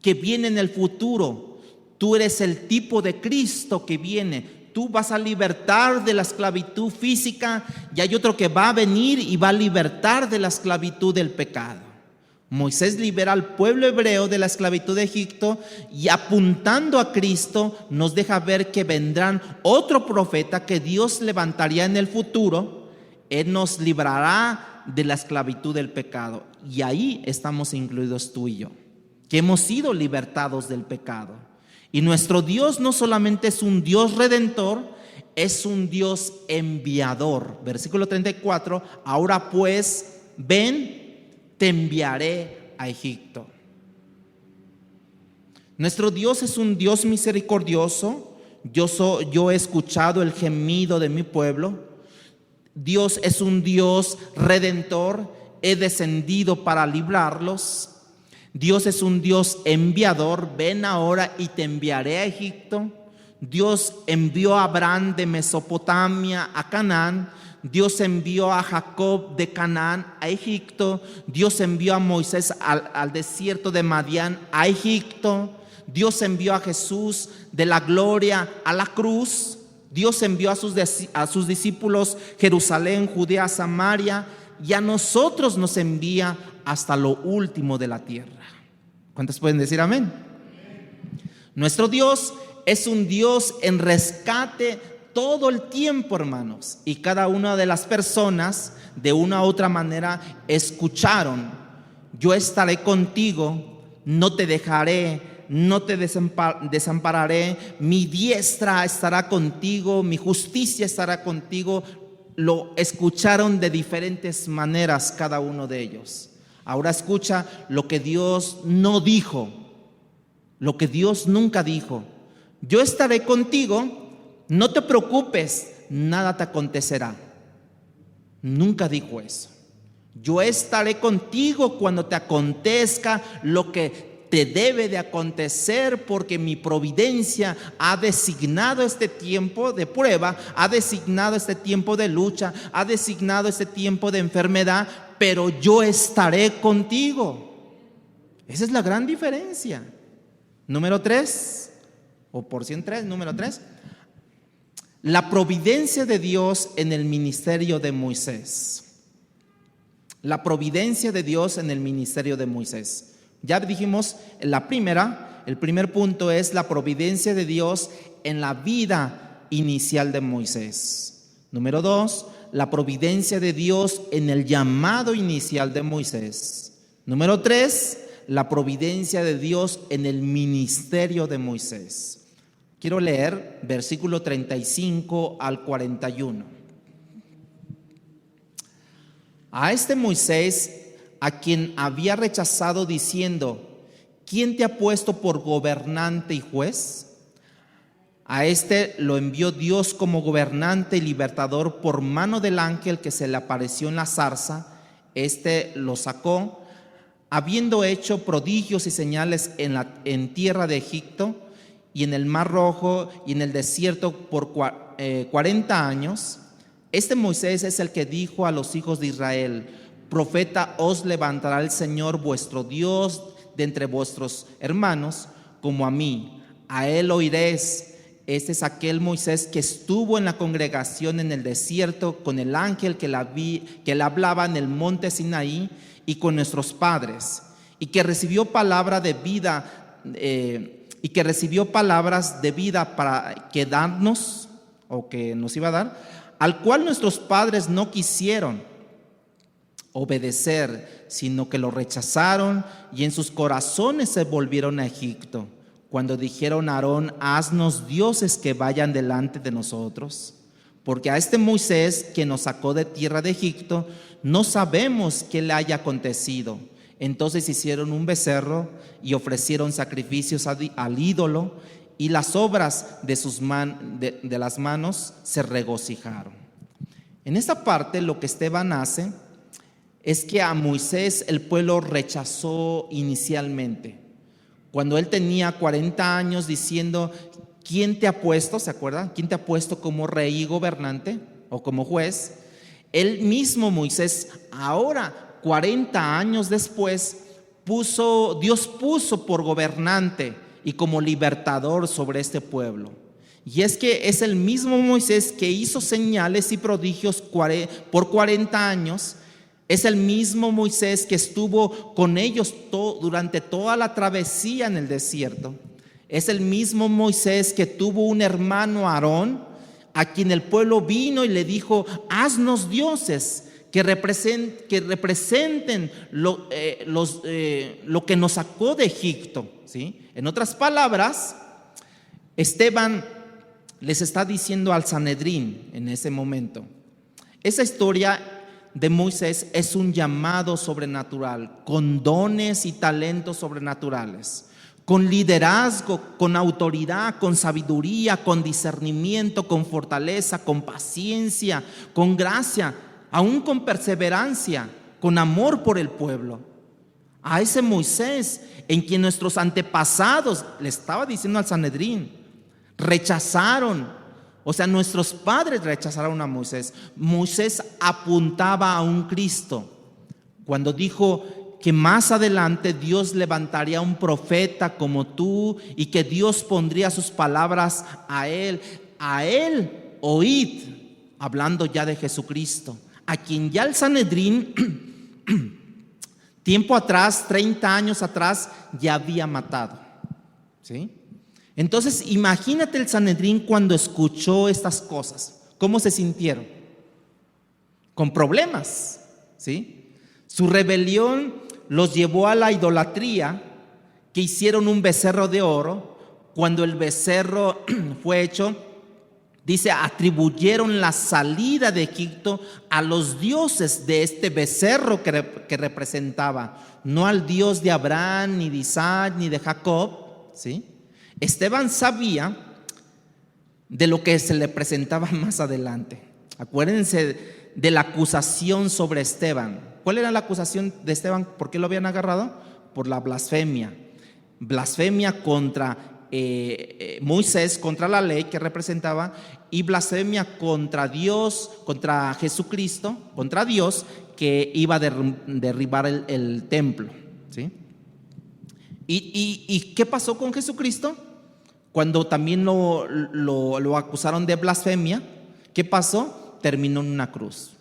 que viene en el futuro. Tú eres el tipo de Cristo que viene. Tú vas a libertar de la esclavitud física y hay otro que va a venir y va a libertar de la esclavitud del pecado. Moisés libera al pueblo hebreo de la esclavitud de Egipto y apuntando a Cristo nos deja ver que vendrán otro profeta que Dios levantaría en el futuro. Él nos librará de la esclavitud del pecado y ahí estamos incluidos tú y yo, que hemos sido libertados del pecado. Y nuestro Dios no solamente es un Dios redentor, es un Dios enviador. Versículo 34, ahora pues, ven, te enviaré a Egipto. Nuestro Dios es un Dios misericordioso. Yo he escuchado el gemido de mi pueblo. Dios es un Dios redentor. He descendido para librarlos. Dios es un Dios enviador. Ven ahora y te enviaré a Egipto. Dios envió a Abraham de Mesopotamia a Canaán. Dios envió a Jacob de Canaán a Egipto. Dios envió a Moisés al desierto de Madián a Egipto. Dios envió a Jesús de la gloria a la cruz. Dios envió a sus discípulos Jerusalén, Judea, Samaria, y a nosotros nos envía hasta lo último de la tierra. ¿Cuántos pueden decir amén? Nuestro Dios es un Dios en rescate todo el tiempo, hermanos, y cada una de las personas de una u otra manera escucharon: yo estaré contigo, no te dejaré, no te desampararé, mi diestra estará contigo, mi justicia estará contigo. Lo escucharon de diferentes maneras cada uno de ellos. Ahora escucha lo que Dios no dijo, lo que Dios nunca dijo: yo estaré contigo, no te preocupes, nada te acontecerá. Nunca dijo eso. Yo estaré contigo cuando te acontezca lo que te debe de acontecer porque mi providencia ha designado este tiempo de prueba, ha designado este tiempo de lucha, ha designado este tiempo de enfermedad, pero yo estaré contigo. Esa es la gran diferencia. Número 3, o porción 3, número 3. La providencia de Dios en el ministerio de Moisés. La providencia de Dios en el ministerio de Moisés. Ya dijimos, el primer punto es la providencia de Dios en la vida inicial de Moisés. Número 2, la providencia de Dios en el llamado inicial de Moisés. Número 3, la providencia de Dios en el ministerio de Moisés. Quiero leer versículo 35 al 41. A este Moisés, a quien había rechazado diciendo, ¿quién te ha puesto por gobernante y juez? A este lo envió Dios como gobernante y libertador por mano del ángel que se le apareció en la zarza. Este lo sacó, habiendo hecho prodigios y señales en tierra de Egipto y en el Mar Rojo y en el desierto por 40 años. Este Moisés es el que dijo a los hijos de Israel: profeta os levantará el Señor vuestro Dios de entre vuestros hermanos, como a mí. A él oiréis. Este es aquel Moisés que estuvo en la congregación en el desierto con el ángel que le hablaba en el monte Sinaí y con nuestros padres, y que recibió palabra de vida palabras de vida para que darnos, o que nos iba a dar, al cual nuestros padres no quisieron obedecer, sino que lo rechazaron y en sus corazones se volvieron a Egipto, cuando dijeron a Aarón: haznos dioses que vayan delante de nosotros, porque a este Moisés que nos sacó de tierra de Egipto no sabemos qué le haya acontecido. Entonces hicieron un becerro y ofrecieron sacrificios al ídolo, y las obras de las manos se regocijaron. En esta parte lo que Esteban hace es que a Moisés el pueblo rechazó inicialmente. Cuando él tenía 40 años diciendo: ¿quién te ha puesto? ¿Se acuerdan? ¿Quién te ha puesto como rey y gobernante o como juez? Él mismo, Moisés, ahora 40 años después, Dios puso por gobernante y como libertador sobre este pueblo. Y es que es el mismo Moisés que hizo señales y prodigios por 40 años. Es el mismo Moisés que estuvo con ellos durante toda la travesía en el desierto. Es el mismo Moisés que tuvo un hermano, Aarón, a quien el pueblo vino y le dijo: haznos dioses que representen lo que nos sacó de Egipto, ¿sí? En otras palabras, Esteban les está diciendo al Sanedrín en ese momento: esa historia de Moisés es un llamado sobrenatural, con dones y talentos sobrenaturales, con liderazgo, con autoridad, con sabiduría, con discernimiento, con fortaleza, con paciencia, con gracia, aún con perseverancia, con amor por el pueblo. A ese Moisés en quien nuestros antepasados, le estaba diciendo al Sanedrín, rechazaron. O sea, nuestros padres rechazaron a Moisés. Moisés apuntaba a un Cristo cuando dijo que más adelante Dios levantaría un profeta como tú y que Dios pondría sus palabras a él. A él oíd, hablando ya de Jesucristo, a quien ya el Sanedrín tiempo atrás, 30 años atrás, ya había matado, ¿sí? Entonces imagínate el Sanedrín cuando escuchó estas cosas, ¿cómo se sintieron? Con problemas, ¿sí? Su rebelión los llevó a la idolatría, que hicieron un becerro de oro. Cuando el becerro fue hecho, dice, atribuyeron la salida de Egipto a los dioses de este becerro que representaba, no al Dios de Abraham, ni de Isaac, ni de Jacob, ¿sí? Esteban sabía de lo que se le presentaba más adelante. Acuérdense de la acusación sobre Esteban. ¿Cuál era la acusación de Esteban? ¿Por qué lo habían agarrado? Por la blasfemia. blasfemia contra Moisés, contra la ley que representaba, y blasfemia contra Dios, contra Jesucristo, contra Dios, que iba a derribar el templo, ¿sí? ¿Y qué pasó con Jesucristo? Cuando también lo acusaron de blasfemia, ¿qué pasó? Terminó en una cruz.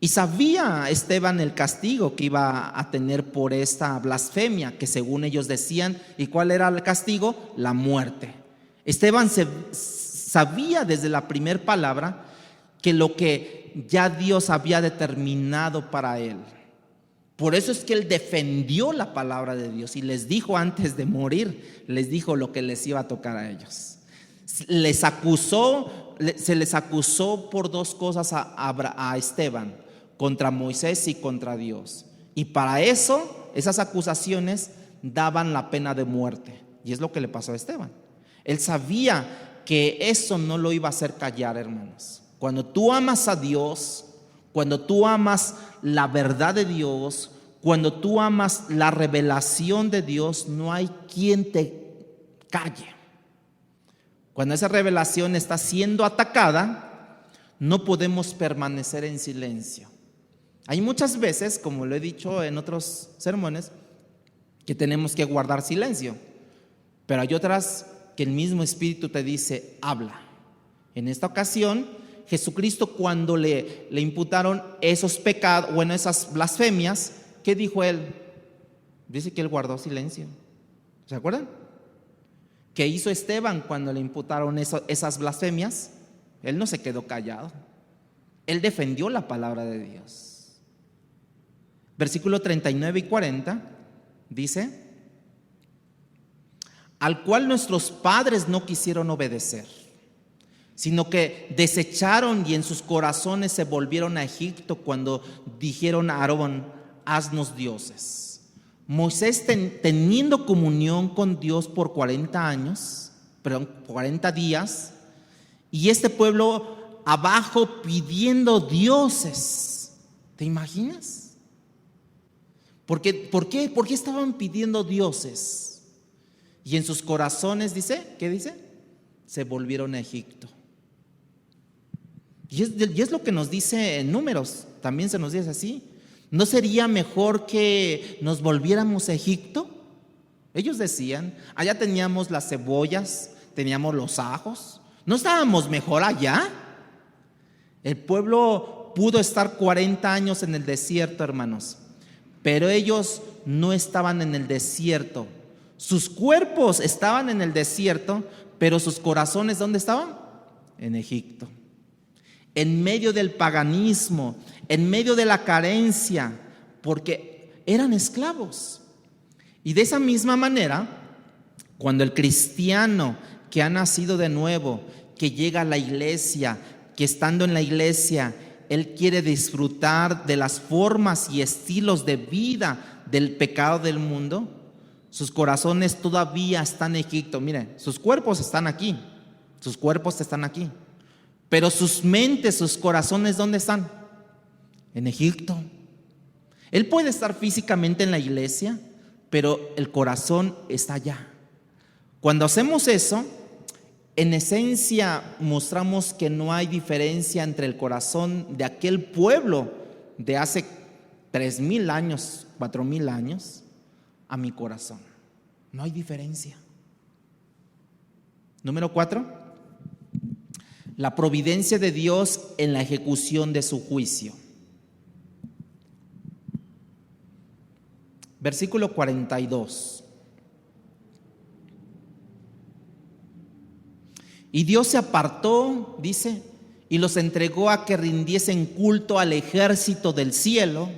Y sabía Esteban el castigo que iba a tener por esta blasfemia, que según ellos decían. ¿Y cuál era el castigo? La muerte. Esteban sabía desde la primera palabra que lo que ya Dios había determinado para él. Por eso es que él defendió la palabra de Dios y les dijo antes de morir, les dijo lo que les iba a tocar a ellos. Se les acusó por dos cosas a Esteban, contra Moisés y contra Dios. Y para eso, esas acusaciones daban la pena de muerte. Y es lo que le pasó a Esteban. Él sabía que eso no lo iba a hacer callar, hermanos. Cuando tú amas a Dios, cuando tú amas la verdad de Dios, cuando tú amas la revelación de Dios, no hay quien te calle. Cuando esa revelación está siendo atacada, no podemos permanecer en silencio. Hay muchas veces, como lo he dicho en otros sermones, que tenemos que guardar silencio, pero hay otras que el mismo Espíritu te dice, habla. En esta ocasión, Jesucristo, cuando le imputaron esos pecados, bueno, esas blasfemias, ¿qué dijo él? Dice que él guardó silencio. ¿Se acuerdan? ¿Qué hizo Esteban cuando le imputaron esas blasfemias? Él no se quedó callado. Él defendió la palabra de Dios. Versículo 39 y 40 dice: al cual nuestros padres no quisieron obedecer, sino que desecharon y en sus corazones se volvieron a Egipto cuando dijeron a Aarón: haznos dioses. Moisés teniendo comunión con Dios por 40 días, y este pueblo abajo pidiendo dioses. ¿Te imaginas? ¿Por qué estaban pidiendo dioses? Y en sus corazones, dice, ¿qué dice? Se volvieron a Egipto. Y es lo que nos dice en Números, también se nos dice así. ¿No sería mejor que nos volviéramos a Egipto? Ellos decían, allá teníamos las cebollas, teníamos los ajos, ¿no estábamos mejor allá? El pueblo pudo estar 40 años en el desierto, hermanos, pero ellos no estaban en el desierto. Sus cuerpos estaban en el desierto, pero sus corazones, ¿dónde estaban? En Egipto. En medio del paganismo, en medio de la carencia, porque eran esclavos. Y de esa misma manera, cuando el cristiano que ha nacido de nuevo, que llega a la iglesia, que estando en la iglesia, él quiere disfrutar de las formas y estilos de vida del pecado del mundo, sus corazones todavía están en Egipto. Miren, sus cuerpos están aquí, sus cuerpos están aquí, pero sus mentes, sus corazones, ¿dónde están? En Egipto. Él puede estar físicamente en la iglesia, pero el corazón está allá. Cuando hacemos eso, en esencia mostramos que no hay diferencia entre el corazón de aquel pueblo de hace 3,000 años, 4,000 años, a mi corazón. No hay diferencia. Número 4, la providencia de Dios en la ejecución de su juicio. Versículo 42. Y Dios se apartó, dice, y los entregó a que rindiesen culto al ejército del cielo,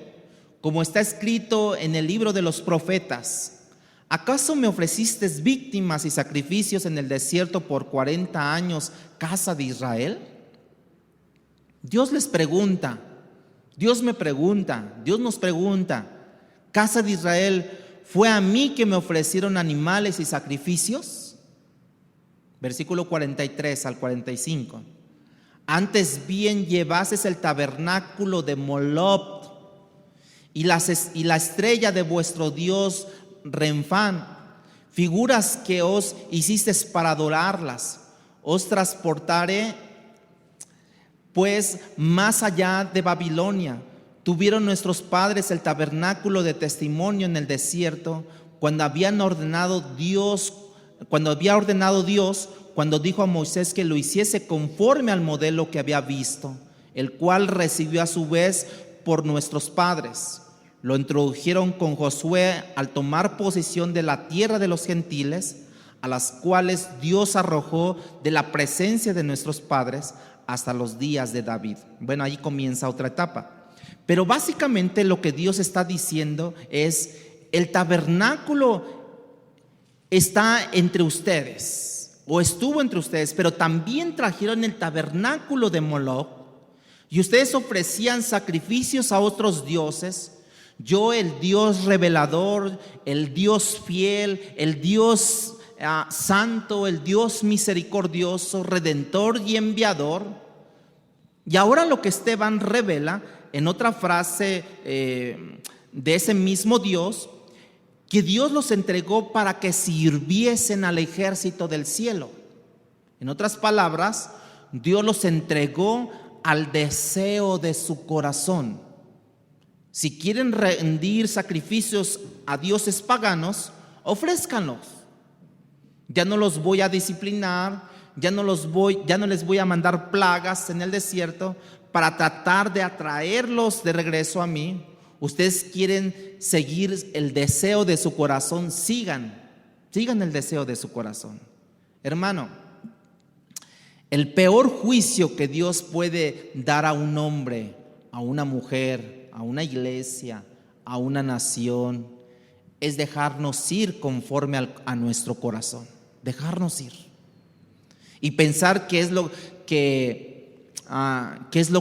como está escrito en el libro de los profetas. ¿Acaso me ofreciste víctimas y sacrificios en el desierto por 40 años, casa de Israel? Dios les pregunta, Dios me pregunta, Dios nos pregunta: casa de Israel, ¿fue a mí que me ofrecieron animales y sacrificios? Versículo 43 al 45. Antes bien llevases el tabernáculo de Moloc y la estrella de vuestro dios Renfán. figuras que os hicisteis para adorarlas. Os transportaré pues más allá de Babilonia. Tuvieron nuestros padres el tabernáculo de testimonio en el desierto, cuando había ordenado Dios, cuando dijo a Moisés que lo hiciese conforme al modelo que había visto, el cual recibió a su vez por nuestros padres. Lo introdujeron con Josué al tomar posesión de la tierra de los gentiles, a las cuales Dios arrojó de la presencia de nuestros padres hasta los días de David. Bueno, ahí comienza otra etapa. Pero básicamente lo que Dios está diciendo es: el tabernáculo está entre ustedes, o estuvo entre ustedes, pero también trajeron el tabernáculo de Moloch, y ustedes ofrecían sacrificios a otros dioses. Yo, el Dios revelador, el Dios fiel, el Dios santo, el Dios misericordioso, redentor y enviador. Y ahora lo que Esteban revela en otra frase de ese mismo Dios, que Dios los entregó para que sirviesen al ejército del cielo. En otras palabras, Dios los entregó al deseo de su corazón. Si quieren rendir sacrificios a dioses paganos, ofrézcanlos. Ya no los voy a disciplinar, ya no les voy a mandar plagas en el desierto para tratar de atraerlos de regreso a mí. Ustedes quieren seguir el deseo de su corazón, sigan el deseo de su corazón. Hermano, el peor juicio que Dios puede dar a un hombre, a una mujer, a una iglesia, a una nación, es dejarnos ir conforme a nuestro corazón. Dejarnos ir y pensar qué es lo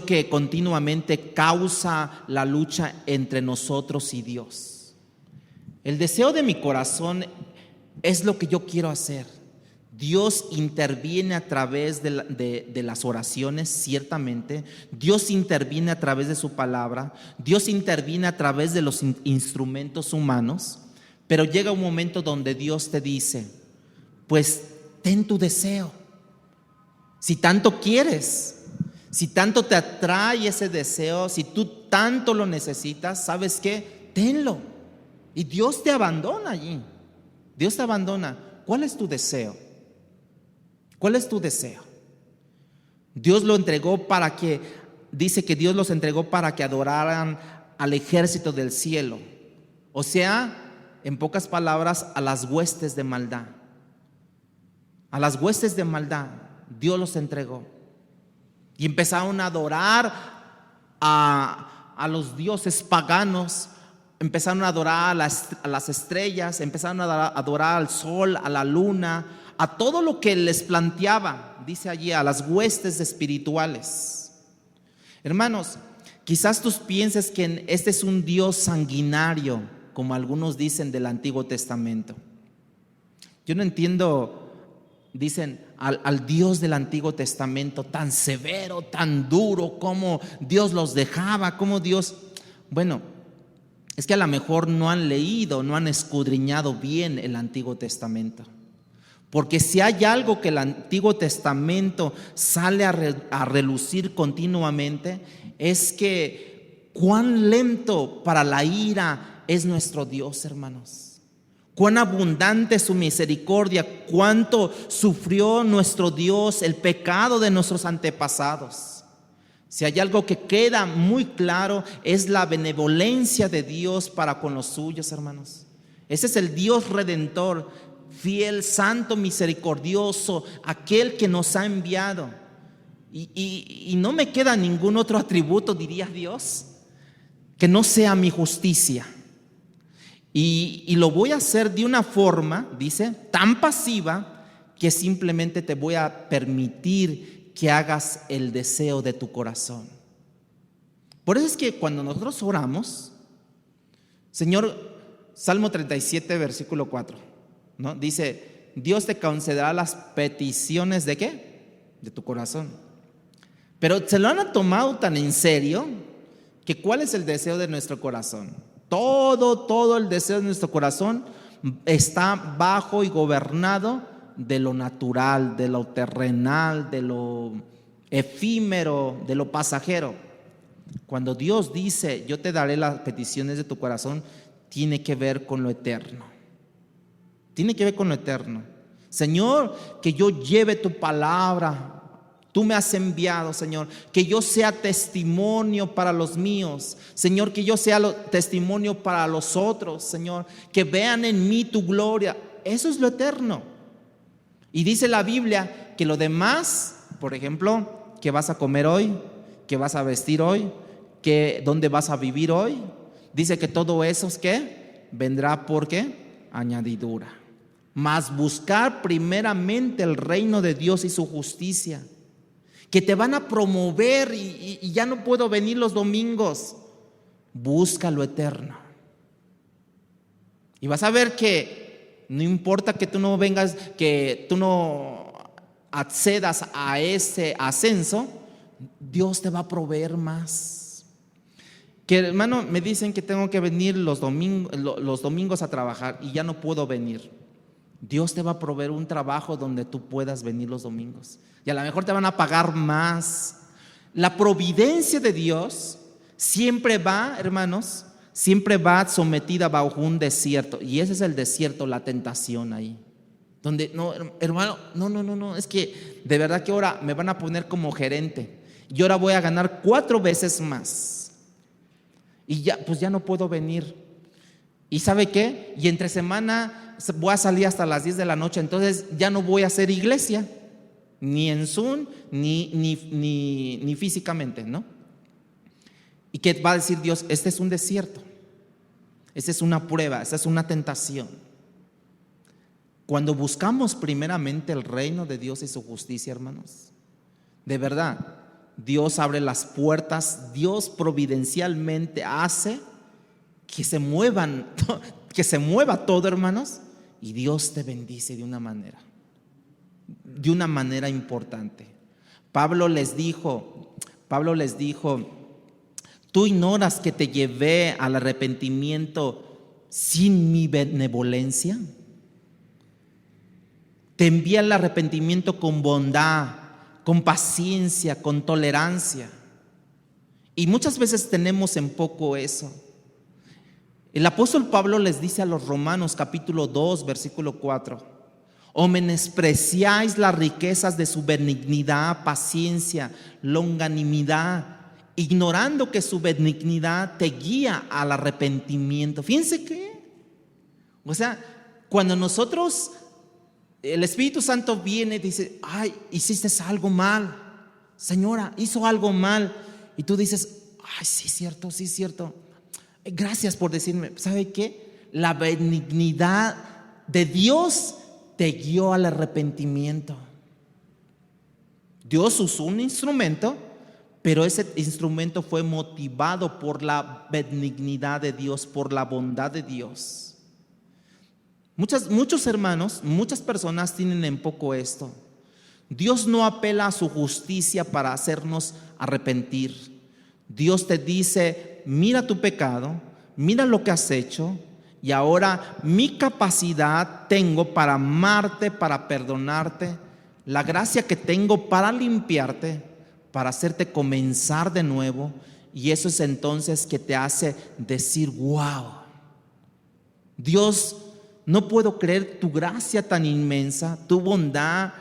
que continuamente causa la lucha entre nosotros y Dios. El deseo de mi corazón es lo que yo quiero hacer. Dios interviene a través de las oraciones, ciertamente. Dios interviene a través de su palabra. Dios interviene a través de los instrumentos humanos. Pero llega un momento donde Dios te dice: pues ten tu deseo. Si tanto quieres, si tanto te atrae ese deseo, si tú tanto lo necesitas, ¿sabes qué? Tenlo. Y Dios te abandona allí. Dios te abandona. ¿Cuál es tu deseo? ¿Cuál es tu deseo? Dios lo entregó dice que Dios los entregó para que adoraran al ejército del cielo. O sea, en pocas palabras, a las huestes de maldad. A las huestes de maldad Dios los entregó. Y empezaron a adorar a los dioses paganos. Empezaron a adorar a las estrellas. Empezaron a adorar al sol, a la luna, a todo lo que les planteaba, dice allí, a las huestes espirituales. Hermanos, quizás tú pienses que este es un Dios sanguinario, como algunos dicen del Antiguo Testamento. Yo no entiendo. Dicen al Dios del Antiguo Testamento tan severo, tan duro, cómo Dios los dejaba, cómo Dios... Bueno, es que a lo mejor no han leído, no han escudriñado bien el Antiguo Testamento. Porque si hay algo que el Antiguo Testamento sale a relucir continuamente, es que cuán lento para la ira es nuestro Dios, hermanos. Cuán abundante es su misericordia, cuánto sufrió nuestro Dios el pecado de nuestros antepasados. Si hay algo que queda muy claro, es la benevolencia de Dios para con los suyos, hermanos. Ese es el Dios redentor, fiel, santo, misericordioso, aquel que nos ha enviado. Y no me queda ningún otro atributo, diría Dios, que no sea mi justicia. Y lo voy a hacer de una forma, dice, tan pasiva, que simplemente te voy a permitir que hagas el deseo de tu corazón. Por eso es que cuando nosotros oramos, Señor, Salmo 37, versículo 4, ¿no? Dice: Dios te concederá las peticiones ¿de qué? De tu corazón. Pero se lo han tomado tan en serio que ¿cuál es el deseo de nuestro corazón? Todo el deseo de nuestro corazón está bajo y gobernado de lo natural, de lo terrenal, de lo efímero, de lo pasajero. Cuando Dios dice, yo te daré las peticiones de tu corazón, tiene que ver con lo eterno. Tiene que ver con lo eterno. Señor, que yo lleve tu palabra. Tú me has enviado, Señor, que yo sea testimonio para los míos, Señor, que yo sea testimonio para los otros, Señor, que vean en mí tu gloria. Eso es lo eterno. Y dice la Biblia que lo demás, por ejemplo, que vas a comer hoy, que vas a vestir hoy, que dónde vas a vivir hoy, dice que todo eso es que vendrá por qué, añadidura. Mas buscar primeramente el reino de Dios y su justicia, que te van a promover y ya no puedo venir los domingos. Busca lo eterno. Y vas a ver que no importa que tú no vengas, que tú no accedas a ese ascenso, Dios te va a proveer más. Que hermano, me dicen que tengo que venir los domingos a trabajar y ya no puedo venir. Dios te va a proveer un trabajo donde tú puedas venir los domingos. Y a lo mejor te van a pagar más. La providencia de Dios siempre va, hermanos, siempre va sometida bajo un desierto. Y ese es el desierto, la tentación ahí. Donde, no, hermano, no, es que de verdad que ahora me van a poner como gerente. Y ahora voy a ganar 4 veces más. Y ya, pues ya no puedo venir. ¿Y sabe qué? Y entre semana voy a salir hasta las 10 de la noche. Entonces ya no voy a hacer iglesia. Ni en Zoom, ni físicamente, ¿no? ¿Y qué va a decir Dios? Este es un desierto. Esta es una prueba, esta es una tentación. Cuando buscamos primeramente el reino de Dios y su justicia, hermanos, de verdad, Dios abre las puertas, Dios providencialmente hace que se mueva todo, hermanos, y Dios te bendice de una manera importante. Pablo les dijo, tú ignoras que te llevé al arrepentimiento sin mi benevolencia. Te envía el arrepentimiento con bondad, con paciencia, con tolerancia. Y muchas veces tenemos en poco eso. El apóstol Pablo les dice a los Romanos capítulo 2 versículo 4: o menospreciáis las riquezas de su benignidad, paciencia, longanimidad, ignorando que su benignidad te guía al arrepentimiento. Fíjense que, o sea, cuando nosotros, el Espíritu Santo viene y dice, ay, hiciste algo mal, señora, hizo algo mal, y tú dices, ay, sí es cierto, gracias por decirme. ¿Sabe qué? La benignidad de Dios te guió al arrepentimiento. Dios usó un instrumento, pero ese instrumento fue motivado por la benignidad de Dios, por la bondad de Dios. Muchos hermanos, muchas personas tienen en poco esto. Dios no apela a su justicia para hacernos arrepentir. Dios te dice, mira tu pecado, mira lo que has hecho, y ahora mi capacidad tengo para amarte, para perdonarte, la gracia que tengo para limpiarte, para hacerte comenzar de nuevo. Y eso es entonces que te hace decir, wow, Dios, no puedo creer tu gracia tan inmensa, tu bondad.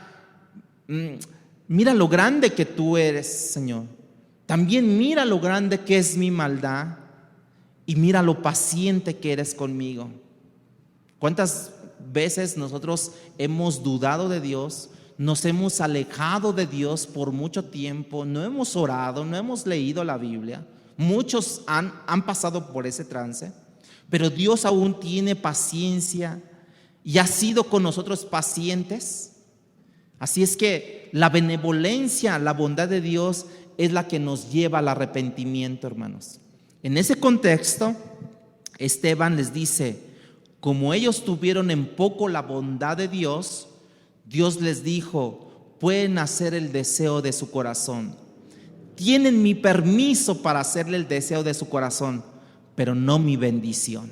Mira lo grande que tú eres, Señor. También mira lo grande que es mi maldad. Y mira lo paciente que eres conmigo. ¿Cuántas veces nosotros hemos dudado de Dios? Nos hemos alejado de Dios por mucho tiempo. No hemos orado, no hemos leído la Biblia. Muchos han pasado por ese trance. Pero Dios aún tiene paciencia y ha sido con nosotros pacientes. Así es que la benevolencia, la bondad de Dios es la que nos lleva al arrepentimiento, hermanos. En ese contexto, Esteban les dice, como ellos tuvieron en poco la bondad de Dios, Dios les dijo, pueden hacer el deseo de su corazón. Tienen mi permiso para hacerle el deseo de su corazón, pero no mi bendición.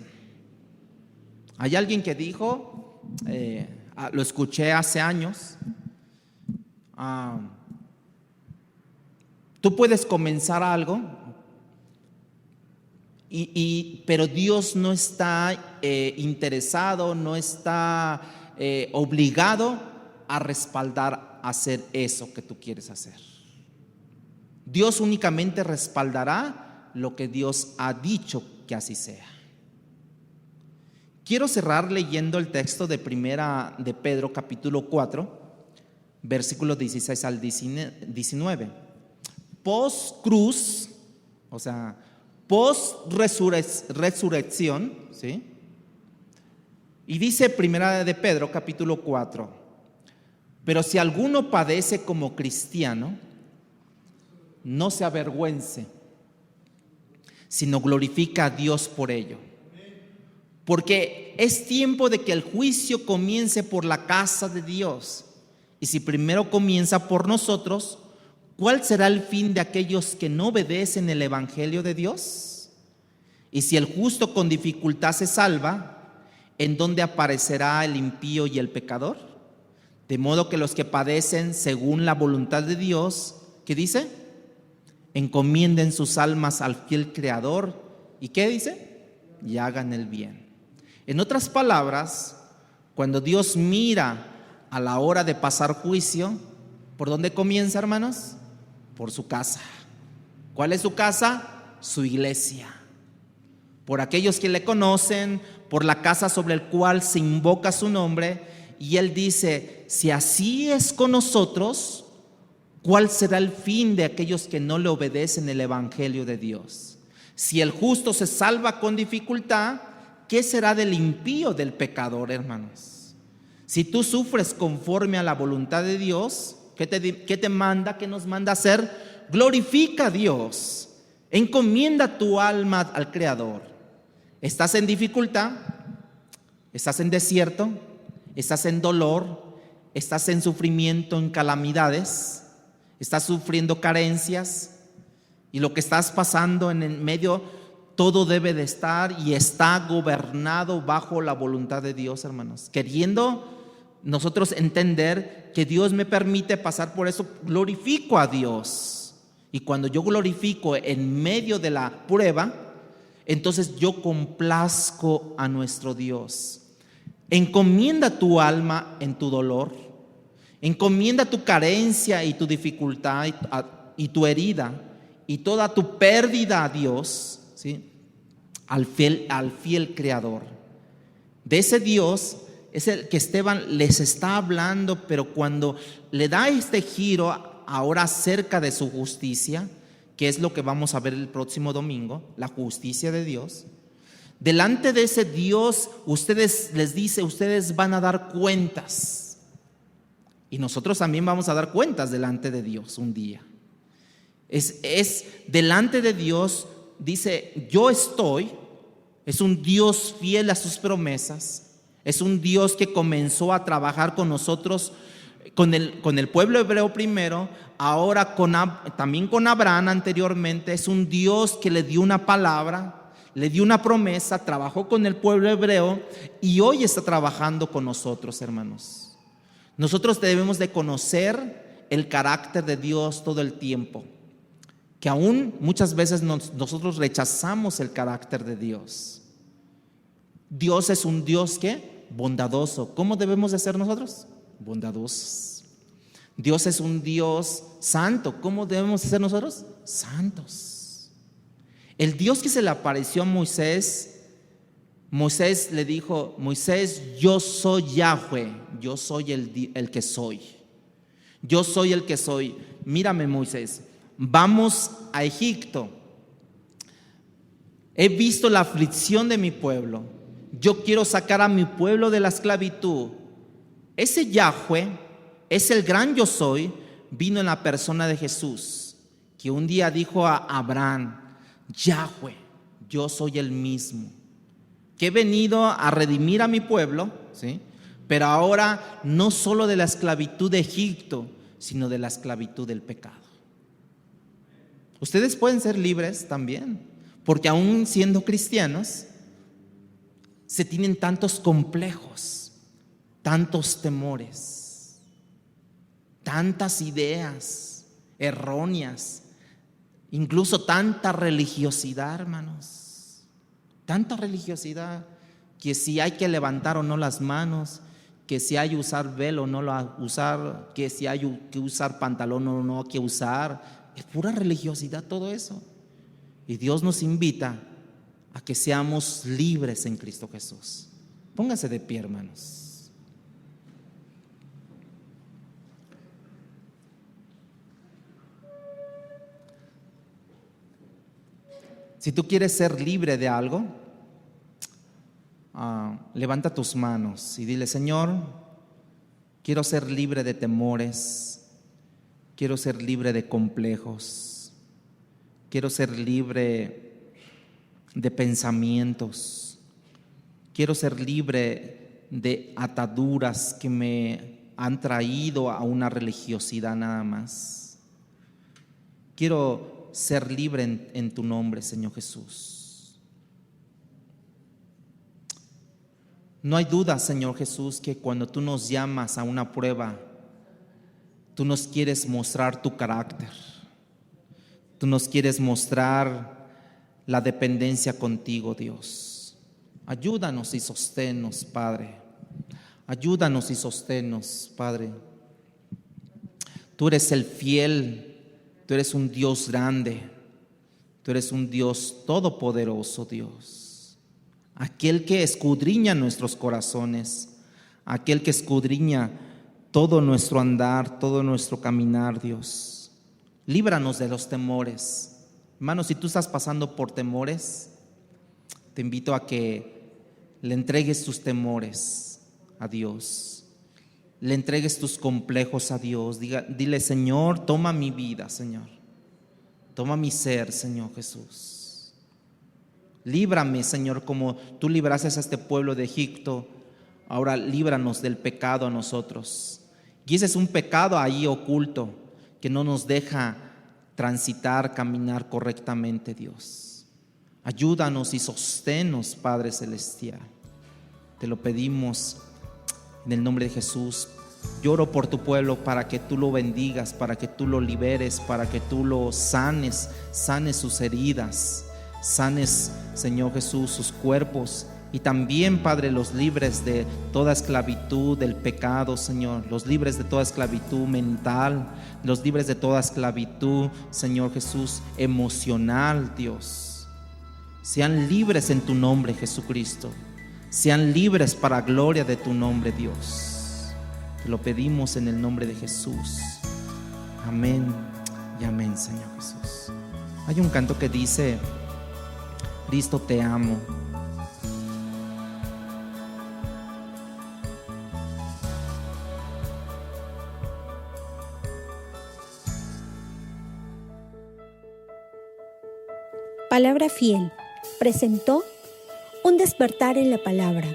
Hay alguien que dijo, lo escuché hace años, tú puedes comenzar algo, pero Dios no está interesado, no está obligado a respaldar hacer eso que tú quieres hacer. Dios únicamente respaldará lo que Dios ha dicho que así sea. Quiero cerrar leyendo el texto de Primera de Pedro, capítulo 4, versículos 16 al 19. Post cruz, o sea, post resurrección, ¿sí? Y dice Primera de Pedro, capítulo 4: pero si alguno padece como cristiano, no se avergüence, sino glorifica a Dios por ello. Porque es tiempo de que el juicio comience por la casa de Dios. Y si primero comienza por nosotros, ¿cuál será el fin de aquellos que no obedecen el evangelio de Dios? Y si el justo con dificultad se salva, ¿en dónde aparecerá el impío y el pecador? De modo que los que padecen según la voluntad de Dios, ¿qué dice? Encomienden sus almas al fiel Creador. ¿Y qué dice? Y hagan el bien. En otras palabras, cuando Dios mira a la hora de pasar juicio, ¿por dónde comienza, hermanos? Por su casa. ¿Cuál es su casa? Su iglesia. Por aquellos que le conocen, por la casa sobre el cual se invoca su nombre. Y Él dice, si así es con nosotros, ¿cuál será el fin de aquellos que no le obedecen el evangelio de Dios? Si el justo se salva con dificultad, ¿qué será del impío, del pecador, hermanos? Si tú sufres conforme a la voluntad de Dios, ¿qué te manda? ¿Qué nos manda hacer? Glorifica a Dios. Encomienda tu alma al Creador. ¿Estás en dificultad? ¿Estás en desierto? ¿Estás en dolor? ¿Estás en sufrimiento, en calamidades? ¿Estás sufriendo carencias? Y lo que estás pasando en el medio, todo debe de estar y está gobernado bajo la voluntad de Dios, hermanos. Queriendo nosotros entender que Dios me permite pasar por eso, glorifico a Dios. Y cuando yo glorifico en medio de la prueba, entonces yo complazco a nuestro Dios. Encomienda tu alma en tu dolor. Encomienda tu carencia y tu dificultad y tu herida y toda tu pérdida a Dios, ¿sí? Al fiel Creador. De ese Dios es el que Esteban les está hablando, pero cuando le da este giro ahora acerca de su justicia, que es lo que vamos a ver el próximo domingo, la justicia de Dios. Delante de ese Dios, les dice, ustedes van a dar cuentas. Y nosotros también vamos a dar cuentas delante de Dios un día. Es delante de Dios, dice, yo estoy. Es un Dios fiel a sus promesas. Es un Dios que comenzó a trabajar con nosotros, con el pueblo hebreo primero, ahora también con Abraham anteriormente. Es un Dios que le dio una palabra, le dio una promesa, trabajó con el pueblo hebreo y hoy está trabajando con nosotros, hermanos. Nosotros debemos de conocer el carácter de Dios todo el tiempo, que aún muchas veces nosotros rechazamos el carácter de Dios. Dios es un Dios ¿qué? Bondadoso. ¿Cómo debemos de ser nosotros? Bondadosos. Dios es un Dios santo. ¿Cómo debemos de ser nosotros? Santos. El Dios que se le apareció a Moisés le dijo, Moisés, yo soy Yahweh, yo soy el que soy. Yo soy el que soy. Mírame, Moisés, vamos a Egipto. He visto la aflicción de mi pueblo. Yo quiero sacar a mi pueblo de la esclavitud. Ese Yahweh, es el gran yo soy, vino en la persona de Jesús, que un día dijo a Abraham, Yahweh, yo soy el mismo, que he venido a redimir a mi pueblo, ¿sí? Pero ahora no solo de la esclavitud de Egipto, sino de la esclavitud del pecado. Ustedes pueden ser libres también, porque aún siendo cristianos, se tienen tantos complejos, tantos temores, tantas ideas erróneas, incluso tanta religiosidad, hermanos, tanta religiosidad, que si hay que levantar o no las manos, que si hay que usar velo o no lo usar, que si hay que usar pantalón o no hay que usar. Es pura religiosidad todo eso. Y Dios nos invita a que seamos libres en Cristo Jesús. Póngase de pie, hermanos. Si tú quieres ser libre de algo, levanta tus manos y dile: Señor, quiero ser libre de temores, quiero ser libre de complejos, quiero ser libre de pensamientos, quiero ser libre de ataduras que me han traído a una religiosidad nada más. Quiero ser libre en tu nombre, Señor Jesús. No hay duda, Señor Jesús, que cuando tú nos llamas a una prueba, tú nos quieres mostrar tu carácter. Tú nos quieres mostrar la dependencia contigo, Dios. Ayúdanos y sosténnos, Padre. Ayúdanos y sosténnos, Padre. Tú eres el fiel, tú eres un Dios grande, tú eres un Dios todopoderoso, Dios. Aquel que escudriña nuestros corazones, aquel que escudriña todo nuestro andar, todo nuestro caminar, Dios. Líbranos de los temores. Hermanos, si tú estás pasando por temores, te invito a que le entregues tus temores a Dios. Le entregues tus complejos a Dios. Dile: Señor, toma mi vida, Señor. Toma mi ser, Señor Jesús. Líbrame, Señor, como tú libraste a este pueblo de Egipto. Ahora líbranos del pecado a nosotros. Y ese es un pecado ahí oculto que no nos deja transitar, caminar correctamente, Dios. Ayúdanos y sosténnos, Padre Celestial. Te lo pedimos en el nombre de Jesús. Lloro por tu pueblo para que tú lo bendigas, para que tú lo liberes, para que tú lo sanes sus heridas. Sanes, Señor Jesús, sus cuerpos, y también, Padre, los libres de toda esclavitud del pecado, Señor, los libres de toda esclavitud mental, los libres de toda esclavitud, Señor Jesús, emocional, Dios. Sean libres en tu nombre, Jesucristo. Sean libres para gloria de tu nombre, Dios. Te lo pedimos en el nombre de Jesús. Amén y amén, Señor Jesús. Hay un canto que dice: Cristo, te amo. Palabra Fiel presentó Un despertar en la palabra.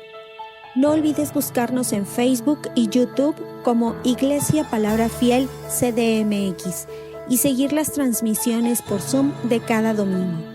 No olvides buscarnos en Facebook y YouTube como Iglesia Palabra Fiel CDMX y seguir las transmisiones por Zoom de cada domingo.